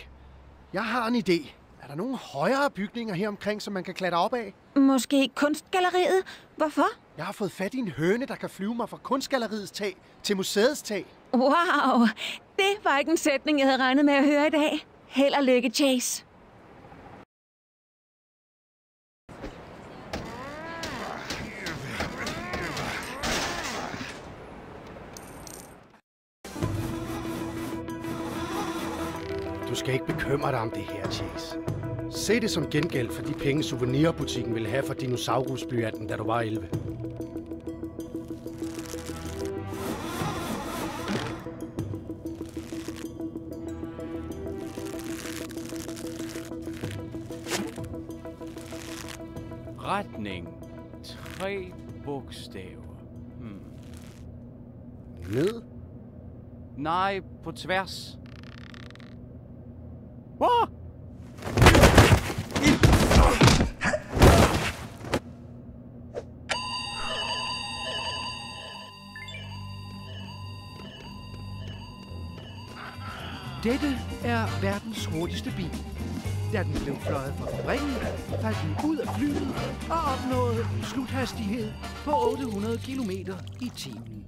Jeg har en idé. Er der nogle højere bygninger her omkring, som man kan klatre op af? Måske kunstgalleriet. Hvorfor? Jeg har fået fat i en høne, der kan flyve mig fra kunstgalleriets tag til museets tag. Wow, det var ikke en sætning, jeg havde regnet med at høre i dag. Held og lykke, Chase. Du skal ikke bekymre dig om det her, Chase. Se det som gengæld for de penge, souvenirbutikken ville have for dinosaurusblyanten, da du var 11. Retning. 3 bogstaver. Ned? Nej, på tværs. Dette er verdens hurtigste bil. Da den blev fløjet fra fabrikken, faldt den ud af flyet og opnåede en sluthastighed på 800 km i timen.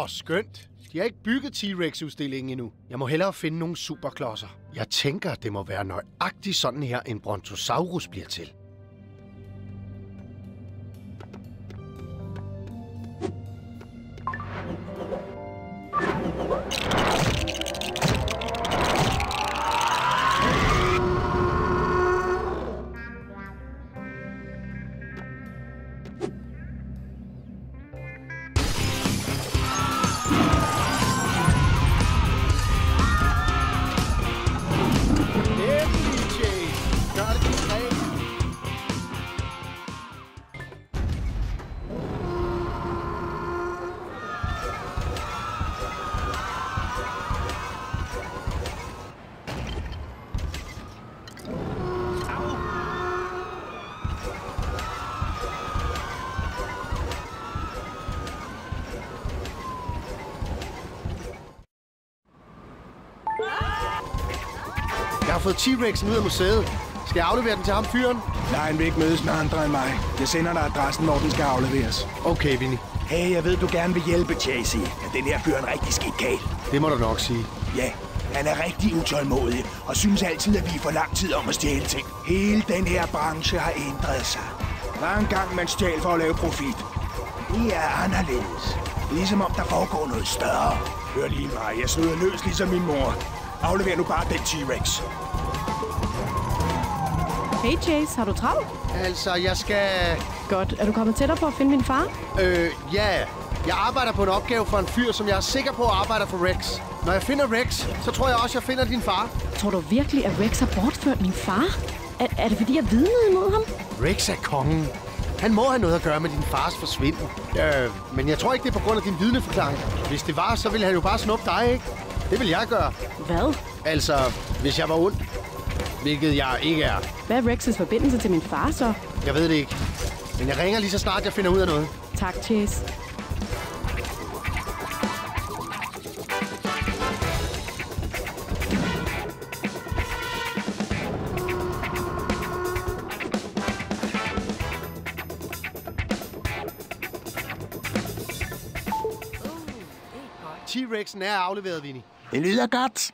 Skønt. De har ikke bygget T-Rex-udstillingen endnu. Jeg må hellere finde nogle superklodser. Jeg tænker, det må være nøjagtigt sådan her, en Brontosaurus bliver til. Jeg har fået T-Rex'en ud af museet. Skal jeg aflevere den til ham, fyren? Nej, han vil ikke mødes med andre end mig. Jeg sender dig adressen, hvor den skal afleveres. Okay, Vinny. Hey, jeg ved, du gerne vil hjælpe, Chasey. Men den her fyr er en rigtig skidt gal. Det må du nok sige. Ja, han er rigtig utålmodig og synes altid, at vi får lang tid om at stjæle ting. Hele den her branche har ændret sig. Der er en gang, man stjal for at lave profit. Det er anderledes. Ligesom om der foregår noget større. Hør lige mig, jeg snyder løs ligesom min mor. Aflever nu bare den T-Rex. Hey Chase, har du travlt? Altså, jeg skal... Godt. Er du kommet tættere på at finde min far? Ja. Jeg arbejder på en opgave for en fyr, som jeg er sikker på arbejder for Rex. Når jeg finder Rex, så tror jeg også, jeg finder din far. Tror du virkelig, at Rex har bortført min far? Er det fordi, jeg vidnede imod ham? Rex er kongen. Han må have noget at gøre med din fars forsvinden. Men jeg tror ikke, det er på grund af din vidneforklaring. Hvis det var, så ville han jo bare snuppe dig, ikke? Det vil jeg gøre. Hvad? Altså, hvis jeg var ond. Hvilket jeg ikke er. Hvad er Rex's forbindelse til min far så? Jeg ved det ikke. Men jeg ringer lige så snart, jeg finder ud af noget. Tak, Chase. T-Rex'en er afleveret, Vinny. Det lyder godt.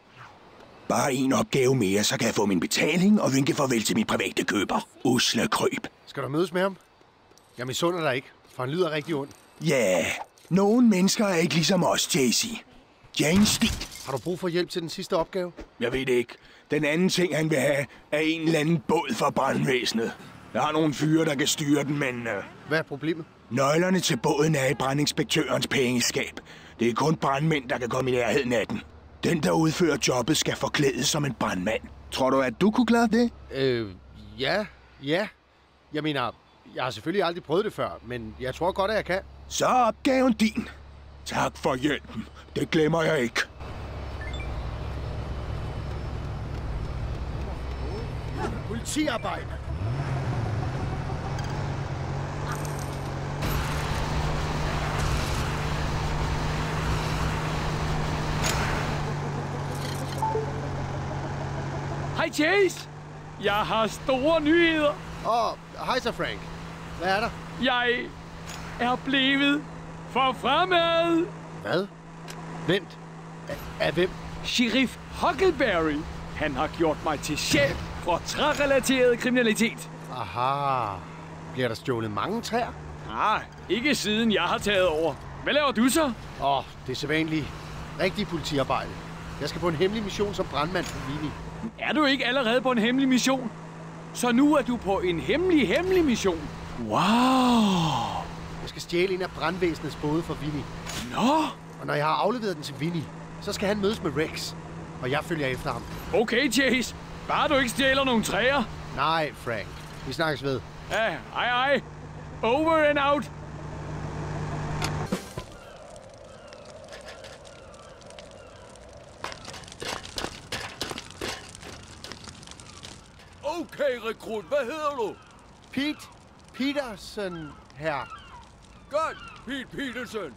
Bare en opgave mere, så kan jeg få min betaling og vinke farvel til min private køber. Usle kryb. Skal du mødes med ham? Jeg misunder dig ikke, for han lyder rigtig ond. Ja, nogle mennesker er ikke ligesom os, Chasey. Jane Stil. Har du brug for hjælp til den sidste opgave? Jeg ved det ikke. Den anden ting, han vil have, er en eller anden båd fra brandvæsenet. Jeg har nogle fyre, der kan styre den, men... Hvad er problemet? Nøglerne til båden er i brandinspektørens pengeskab. Det er kun brandmænd, der kan komme i nærheden af den. Den, der udfører jobbet, skal forklædes som en brandmand. Tror du, at du kunne klare det? Ja. Jeg mener, jeg har selvfølgelig aldrig prøvet det før, men jeg tror godt, at jeg kan. Så er opgaven din. Tak for hjælpen. Det glemmer jeg ikke. Politiarbejde. Hej Chase! Jeg har store nyheder. Hej så Frank. Hvad er der? Jeg er blevet for fremad. Hvad? Vent. Af hvem? Sheriff Huckleberry. Han har gjort mig til chef for trærelateret kriminalitet. Aha. Bliver der stjålet mange træer? Nej, ikke siden jeg har taget over. Hvad laver du så? Det er sædvanligt. Rigtig politiarbejde. Jeg skal på en hemmelig mission som brandmand for Vinny. Er du ikke allerede på en hemmelig mission? Så nu er du på en hemmelig mission. Wow! Jeg skal stjæle en af brandvæsenets både for Vinny. Nå! Og når jeg har afleveret den til Vinny, så skal han mødes med Rex. Og jeg følger efter ham. Okay, Chase. Bare du ikke stjæler nogle træer. Nej, Frank. Vi snakkes ved. Ja, ej. Over and out. Okay, rekrut. Hvad hedder du? Pete Petersen, her. Godt, Pete Petersen.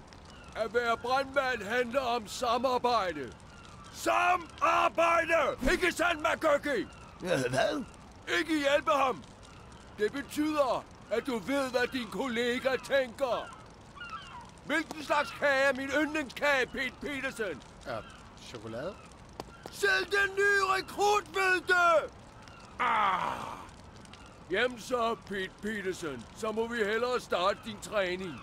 At være brandmand handler om samarbejde. Samarbejde! Ikke sandt, McGurky? Hvad? Ikke hjælpe ham. Det betyder, at du ved, hvad din kollega tænker. Hvilken slags kage er min yndlingskage, Pete Petersen? Ja, chokolade. Selv den nye rekrut ved det! Jamen så, Pete Petersen. Så må vi hellere starte din træning.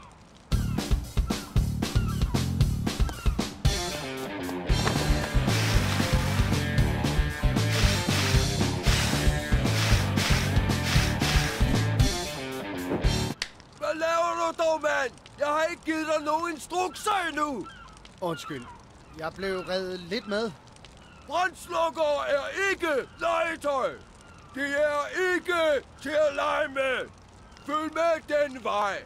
Hvad laver du dog, mand? Jeg har ikke givet dig nogen instrukser endnu. Undskyld. Jeg blev reddet lidt med. Brandslukker er ikke legetøj. Det er ikke til at lege med. Følg med den vej.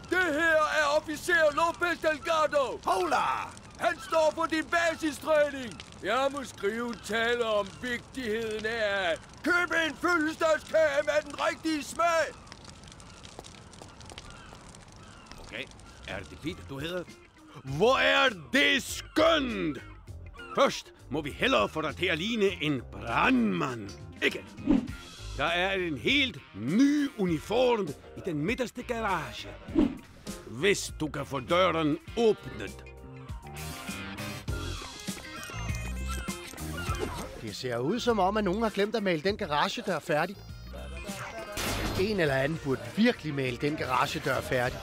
Det her er officer Lopez Delgado. Hola! Han står for din basistræning. Jeg må skrive en tale om vigtigheden af at købe en fødselsdagskage med den rigtige smag. Okay, er det Pete, du hedder? Hvor er det skønt! Først må vi hellere få dig til at ligne en brandmand. Ikke? Der er en helt ny uniform i den midterste garage. Hvis du kan få døren åbnet. Det ser ud som om, at nogen har glemt at male den garagedør færdig. En eller anden burde virkelig male den garagedør færdig.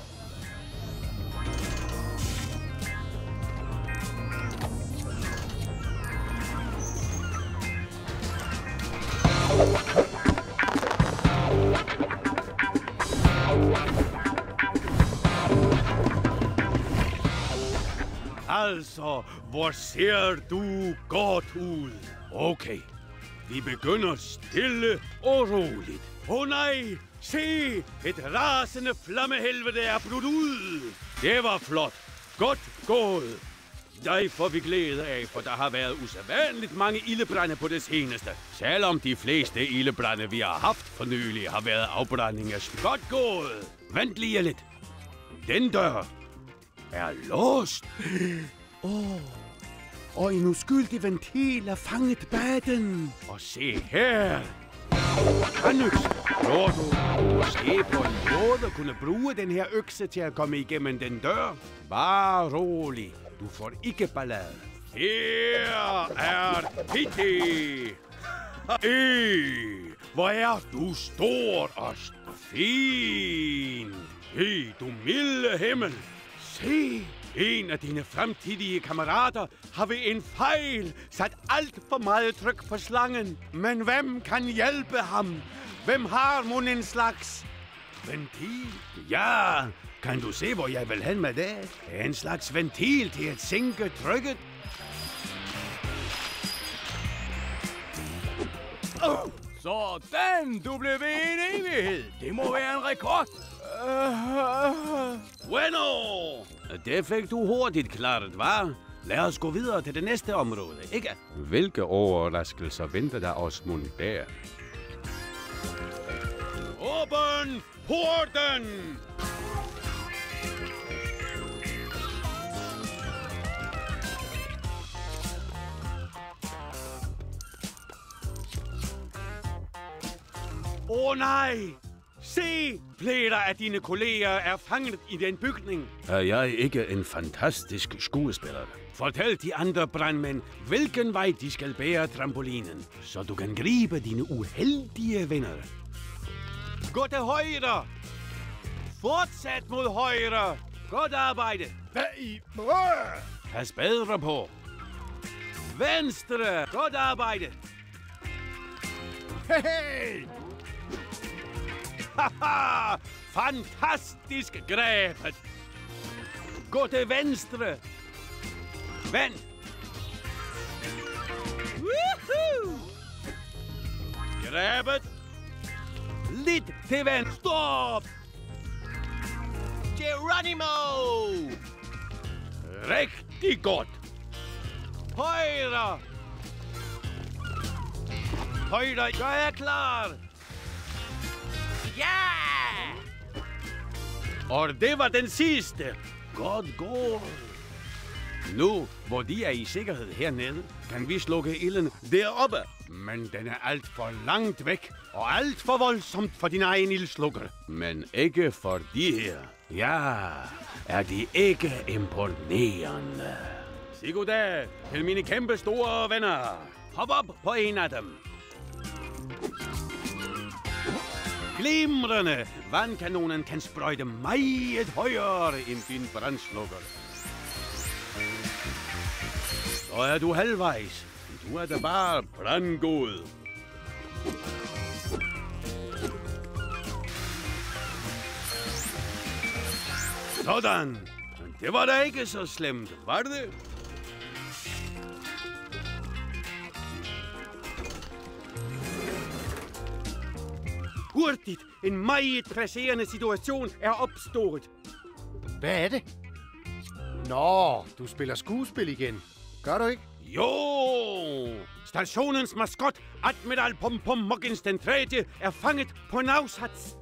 Altså, hvor ser du godt ud? Okay, vi begynder stille og roligt. Nej, se! Et rasende flammehelvede er brudt ud. Det var flot. Godt gået. Dig får vi glæde af, for der har været usædvanligt mange ildebrande på det seneste. Selvom de fleste ildebrande, vi har haft for nylig, har været afbrændinger. Godt gået. Vent lige lidt. Den dør er låst. Og en uskyldig ventil er fanget bag den. Og se her. Kanøks, tror du måske på en måde kunne bruge den her økse til at komme igennem den dør? Bare rolig. Du får ikke ballade. Her er Pity. Hvor er du stor og fin. Hey, du milde himmel. Se. En af dine fremtidige kammerater har ved en fejl sat alt for meget tryk på slangen. Men hvem kan hjælpe ham? Hvem har mon en slags ventil? Ja, kan du se, hvor jeg vil hen med det? En slags ventil til at sænke trykket. Sådan, du blev ved en evighed. Det må være en rekord. Bueno! Det fik du hurtigt klaret, hva'? Lad os gå videre til det næste område, ikke? Hvilke overraskelser venter der os mon der? Åben porten! Nej! Se! Flere af dine kolleger er fanget i den bygning. Er jeg ikke en fantastisk skuespiller? Fortæl de andre brandmænd, hvilken vej de skal bære trampolinen, så du kan gribe dine uheldige venner. Gå til højre! Fortsæt mod højre! Godt arbejde! Hvad i... Pas bedre på! Venstre! Godt arbejde! Hey! Haha! Fantastisk grebet! Gå til venstre! Vend! Woohoo! Grebet. Lidt til venstre. Stop! Geronimo! Rigtig godt. Højre. Højre, jeg er klar. Ja! Og det var den sidste. Godt gået. Nu, hvor de er i sikkerhed hernede, kan vi slukke ilden deroppe. Men den er alt for langt væk, og alt for voldsomt for din egen ildslukker. Men ikke for de her. Ja, er de ikke imponerende. Sig goddag til mine kæmpe store venner. Hop op på en af dem. Glimrende. Vandkanonen kan sprøjte meget højere end din brandslukker. Så er du halvvejs. Du er da bare brandgod. Sådan. Det var da ikke så slemt, var det? Hurtigt! En meget presserende situation er opstået. Hvad er det? Nå, du spiller skuespil igen. Gør du ikke? Jo! Stationens maskot, Admiral Pom-Pom Muggins den 3. er fanget på en afsats.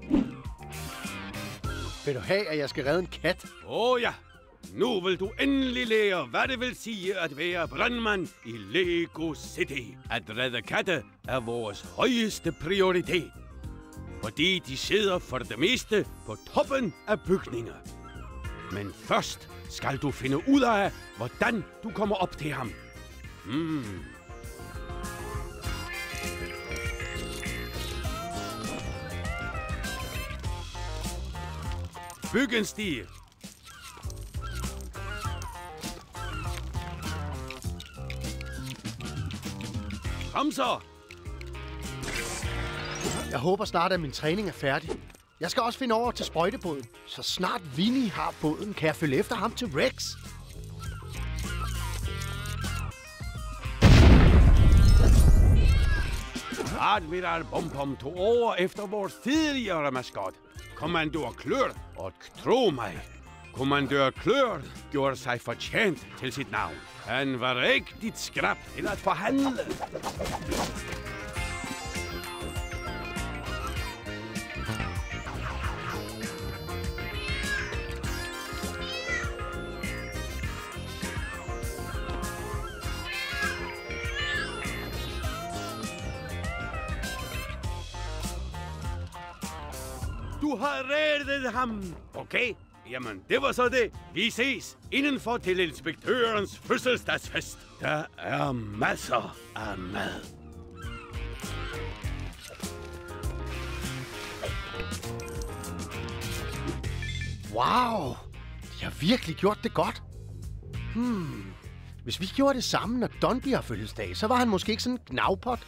Vil du have, at jeg skal redde en kat? Ja. Nu vil du endelig lære, hvad det vil sige at være brandmand i Lego City. At redde katte er vores højeste prioritet. Fordi de sidder for det meste på toppen af bygninger. Men først skal du finde ud af, hvordan du kommer op til ham. Byg en sti. Kom så. Jeg håber snart, at min træning er færdig. Jeg skal også finde over til sprøjtebåden. Så snart Vinnie har båden, kan jeg følge efter ham til Rex. Admiral Pom-Pom tog over efter vores tidligere maskot, Kommandør Klør. Og tro mig, Kommandør Klør gjorde sig fortjent til sit navn. Han var rigtigt skrap til at forhandle. Du har reddet ham. Okay, jamen det var så det. Vi ses indenfor til inspektørens fødselsdagsfest. Der er masser af mad. Wow, de har virkelig gjort det godt. Hvis vi gjorde det samme, når Dunby har fødselsdag, så var han måske ikke sådan en gnavpot.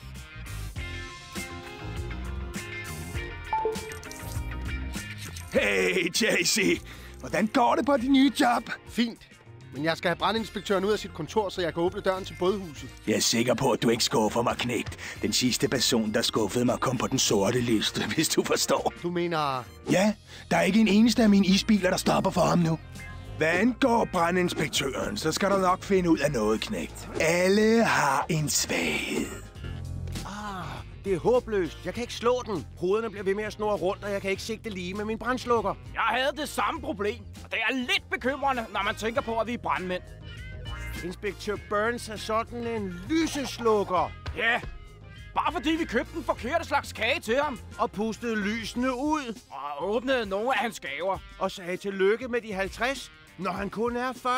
Hey, JC. Hvordan går det på dit nye job? Fint. Men jeg skal have brandinspektøren ud af sit kontor, så jeg kan åbne døren til bådhuset. Jeg er sikker på, at du ikke skuffer mig, knægt. Den sidste person, der skuffede mig, kom på den sorte liste, hvis du forstår. Du mener... Ja, der er ikke en eneste af mine isbiler, der stopper for ham nu. Hvad angår brandinspektøren, så skal du nok finde ud af noget, knægt. Alle har en svaghed. Det er håbløst. Jeg kan ikke slå den. Hovederne bliver ved med at snurre rundt, og jeg kan ikke sigte lige med min brandslukker. Jeg havde det samme problem, og det er lidt bekymrende, når man tænker på, at vi er brandmænd. Inspektør Burns er sådan en lyseslukker. Ja, bare fordi vi købte den forkerte slags kage til ham. Og pustede lysene ud. Og åbnede nogle af hans gaver. Og sagde tillykke med de 50, når han kun er 40.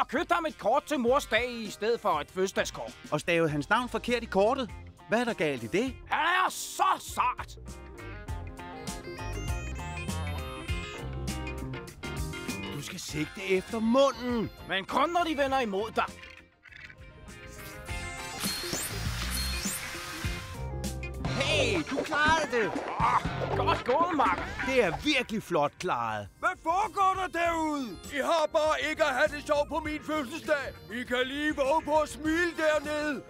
Og købte ham et kort til mors dag i stedet for et fødselsdagskort. Og stavede hans navn forkert i kortet. Hvad er der galt i det? Han er så sart! Du skal sigte efter munden. Men kun når de vender imod dig. Hey, du klarede det! Godt gået, makker. Det er virkelig flot klaret. Hvad foregår der derude? I har bare ikke at have det sjovt på min fødselsdag. I kan lige våge på at smile dernede.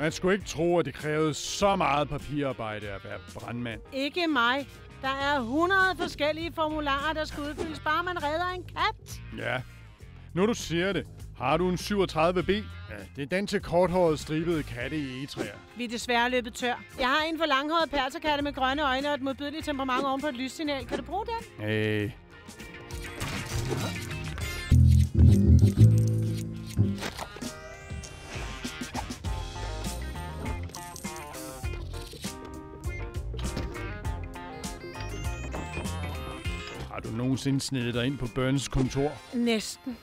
Man skulle ikke tro, at det krævede så meget papirarbejde at være brandmand. Ikke mig. Der er 100 forskellige formularer, der skal udfyldes, bare man redder en kat. Ja. Nu du siger det, har du en 37B? Ja, det er den til korthårede stribede katte i egetræer. Vi er desværre løbet tør. Jeg har en for langhåret perserkatte med grønne øjne og et modbydeligt temperament oven på et lyssignal. Kan du bruge den? Har du nogensinde snedet dig ind på Burns kontor? Næsten.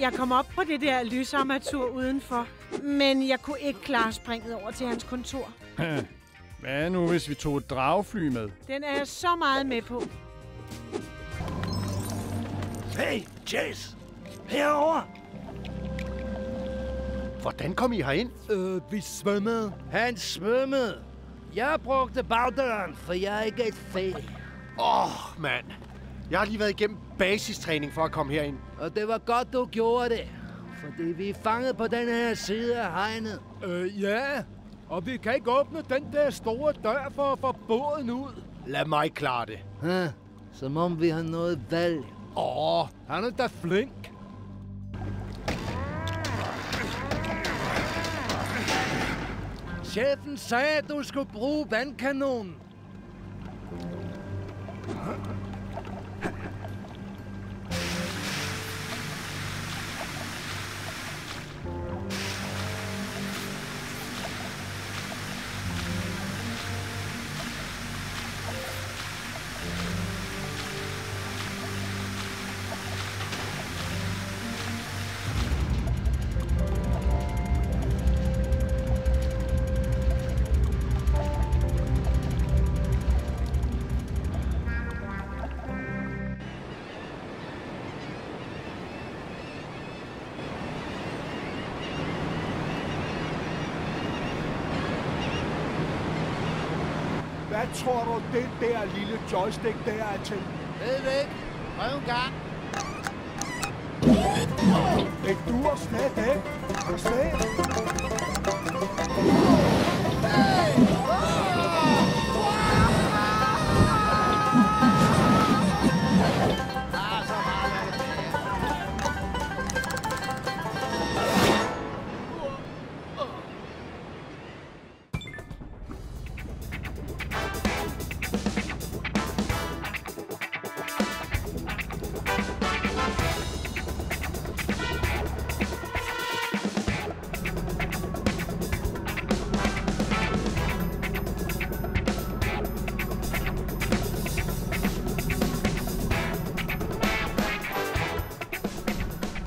Jeg kom op på det der lysarmatur udenfor, men jeg kunne ikke klare springet over til hans kontor. Hvad nu, hvis vi tog et dragefly med? Den er jeg så meget med på. Hey, Chase! Herover! Hvordan kom I herind? Vi svømmede. Han svømmede. Jeg brugte bagdøren, for jeg er ikke et fæ. Mand. Jeg har lige været igennem basistræning for at komme herind. Og det var godt, du gjorde det. Fordi vi er fanget på den her side af hegnet. Ja. Og vi kan ikke åbne den der store dør for at få båden ud. Lad mig klare det. Som om vi har noget valg. Han er da flink. Chefen sagde, at du skulle bruge vandkanonen. Hvad tror du, det der lille joystick der er til? Ved du ikke? Prøv en gang. Det duer slet ikke.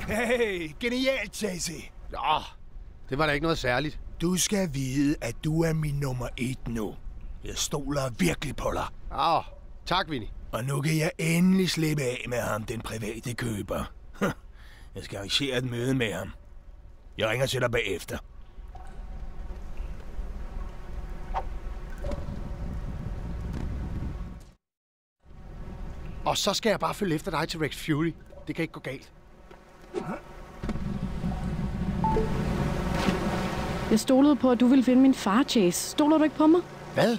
Hey, genialt, Chase. Det var da ikke noget særligt. Du skal vide, at du er min nummer 1 nu. Jeg stoler virkelig på dig. Tak, Vinnie. Og nu kan jeg endelig slippe af med ham, den private køber. Jeg skal arrangere et møde med ham. Jeg ringer til dig bagefter. Og så skal jeg bare følge efter dig til Rex Fury. Det kan ikke gå galt. Jeg stolede på, at du ville finde min far, Chase. Stoler du ikke på mig? Hvad?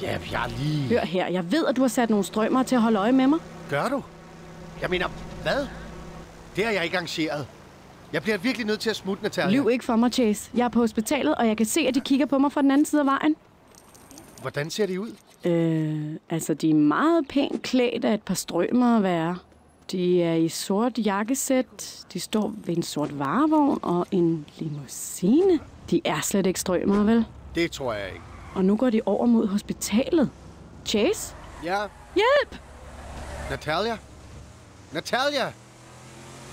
Ja, jeg er lige... Hør her, jeg ved, at du har sat nogle strømmer til at holde øje med mig. Gør du? Jeg mener, hvad? Det har jeg ikke arrangeret. Jeg bliver virkelig nødt til at smutte, Natalia. Lyv ikke for mig, Chase. Jeg er på hospitalet, og jeg kan se, at de kigger på mig fra den anden side af vejen. Hvordan ser de ud? Altså, de er meget pænt klædt af et par strømmer at være. De er i sort jakkesæt, de står ved en sort varevogn og en limousine. De er slet ikke strømmer, vel? Det tror jeg ikke. Og nu går de over mod hospitalet. Chase? Ja? Hjælp! Natalia? Natalia!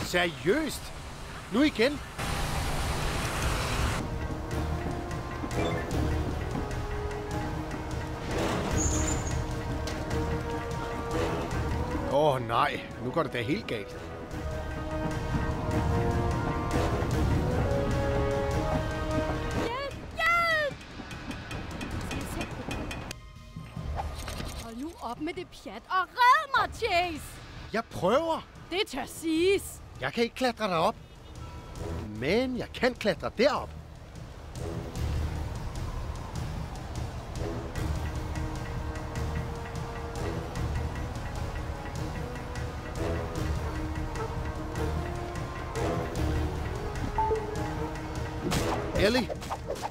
Seriøst? Nu igen? Nej, nu går det da helt galt. Hold nu op med det pjat og red mig, Chase! Jeg prøver. Det tør siges. Jeg kan ikke klatre derop. Men jeg kan klatre derop. Ellie,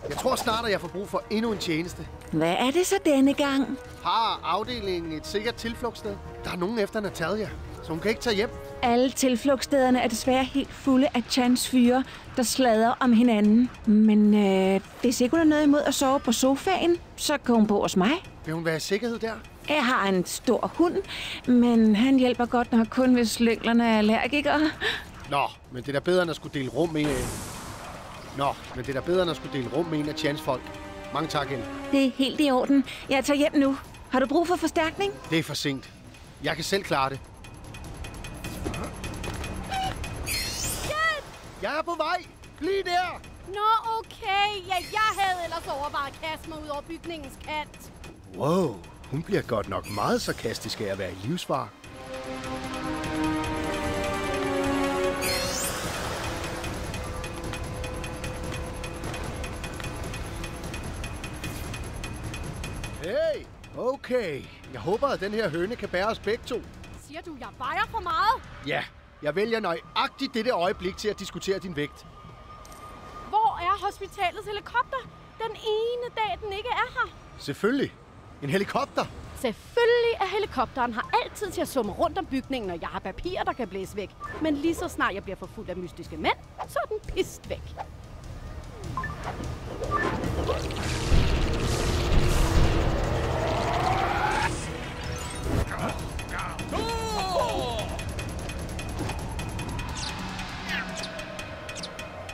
jeg tror snart, at jeg får brug for endnu en tjeneste. Hvad er det så denne gang? Har afdelingen et sikkert tilflugtssted? Der er nogen efter Natalia, så hun kan ikke tage hjem. Alle tilflugtsstederne er desværre helt fulde af Chans fyre, der sladrer om hinanden. Men hvis ikke hun har noget imod at sove på sofaen, så kan hun bo hos mig. Vil hun være i sikkerhed der? Jeg har en stor hund, men han hjælper godt nok kun, hvis slynglerne er allergikere. Nå, men det er da bedre, end at skulle dele rum med en af Chans folk. Mange tak, Ellie. Det er helt i orden. Jeg tager hjem nu. Har du brug for forstærkning? Det er for sent. Jeg kan selv klare det. Jeg er på vej! Bliv der! Nå, okay. Ja, jeg havde ellers overvejet at kaste mig ud over bygningens kant. Wow, hun bliver godt nok meget sarkastisk af at være i livsfare. Hey, okay. Jeg håber, at den her høne kan bære os begge to. Siger du, jeg vejer for meget? Ja, jeg vælger nøjagtigt dette øjeblik til at diskutere din vægt. Hvor er hospitalets helikopter? Den ene dag, den ikke er her. Selvfølgelig. En helikopter. Selvfølgelig er helikopteren har altid til at summe rundt om bygningen, når jeg har papirer, der kan blæse væk. Men lige så snart jeg bliver forfulgt af mystiske mænd, så er den pist væk.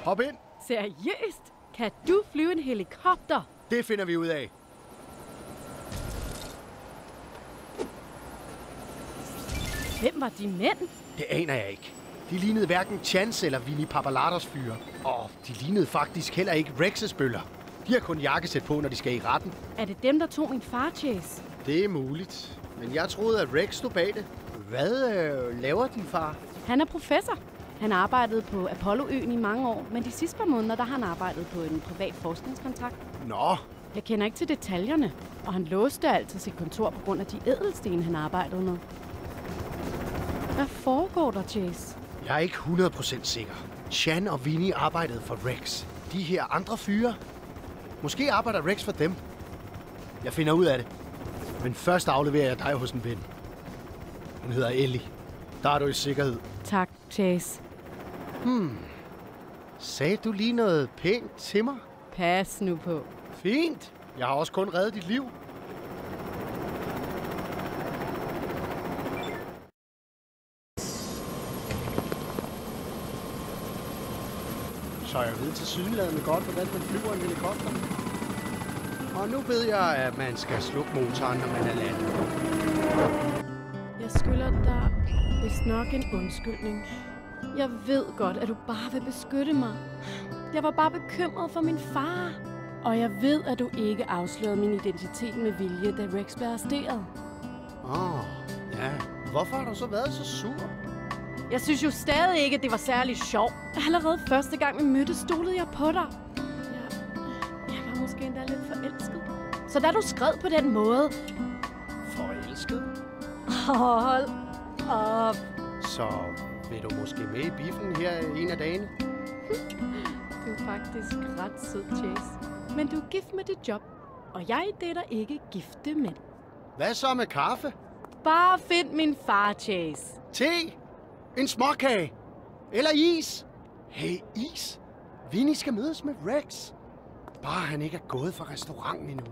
Hop ind. Seriøst? Kan du flyve en helikopter? Det finder vi ud af. Hvem var de mænd? Det aner jeg ikke. De lignede hverken Chans eller Vinnie Papalatos fyre. Og de lignede faktisk heller ikke Rex's bøller. De har kun jakkesæt på, når de skal i retten. Er det dem, der tog min far, Chase? Det er muligt. Men jeg troede, at Rex stod bag det. Hvad laver din far? Han er professor. Han arbejdede på Apollo-øen i mange år, men de sidste par måneder, der har han arbejdet på en privat forskningskontrakt. Nå. Jeg kender ikke til detaljerne, og han låste altid sit kontor på grund af de ædelsten, han arbejdede med. Hvad foregår der, Chase? Jeg er ikke 100% sikker. Chan og Vinnie arbejdede for Rex. De her andre fyre. Måske arbejder Rex for dem. Jeg finder ud af det. Men først afleverer jeg dig hos en ven. Hun hedder Ellie. Der er du i sikkerhed. Tak, Chase. Sagde du lige noget pænt til mig? Pas nu på. Fint. Jeg har også kun reddet dit liv. Så jeg ved til sydenladende godt, hvordan man flyver en helikopter. Og nu ved jeg, at man skal slukke motoren, når man er landet. Jeg skylder dig vist nok en undskyldning. Jeg ved godt, at du bare vil beskytte mig. Jeg var bare bekymret for min far. Og jeg ved, at du ikke afslørede min identitet med vilje, da Rex blev arresteret. Ja. Hvorfor har du så været så sur? Jeg synes jo stadig ikke, at det var særlig sjovt. Allerede første gang vi mødtes, stolede jeg på dig. Jeg var måske endda lidt forelsket. Så da du skred på den måde... Forelsket? Hold op. Så vil du måske med i biffen her en af dagene? Du er faktisk ret sød, Chase. Men du er gift med dit job, og jeg dater ikke gifte mænd. Hvad så med kaffe? Bare find min far, Chase. Te? En småkage? Eller is? Hey, is? Vinnie skal mødes med Rex. Bare han ikke er gået fra restauranten endnu.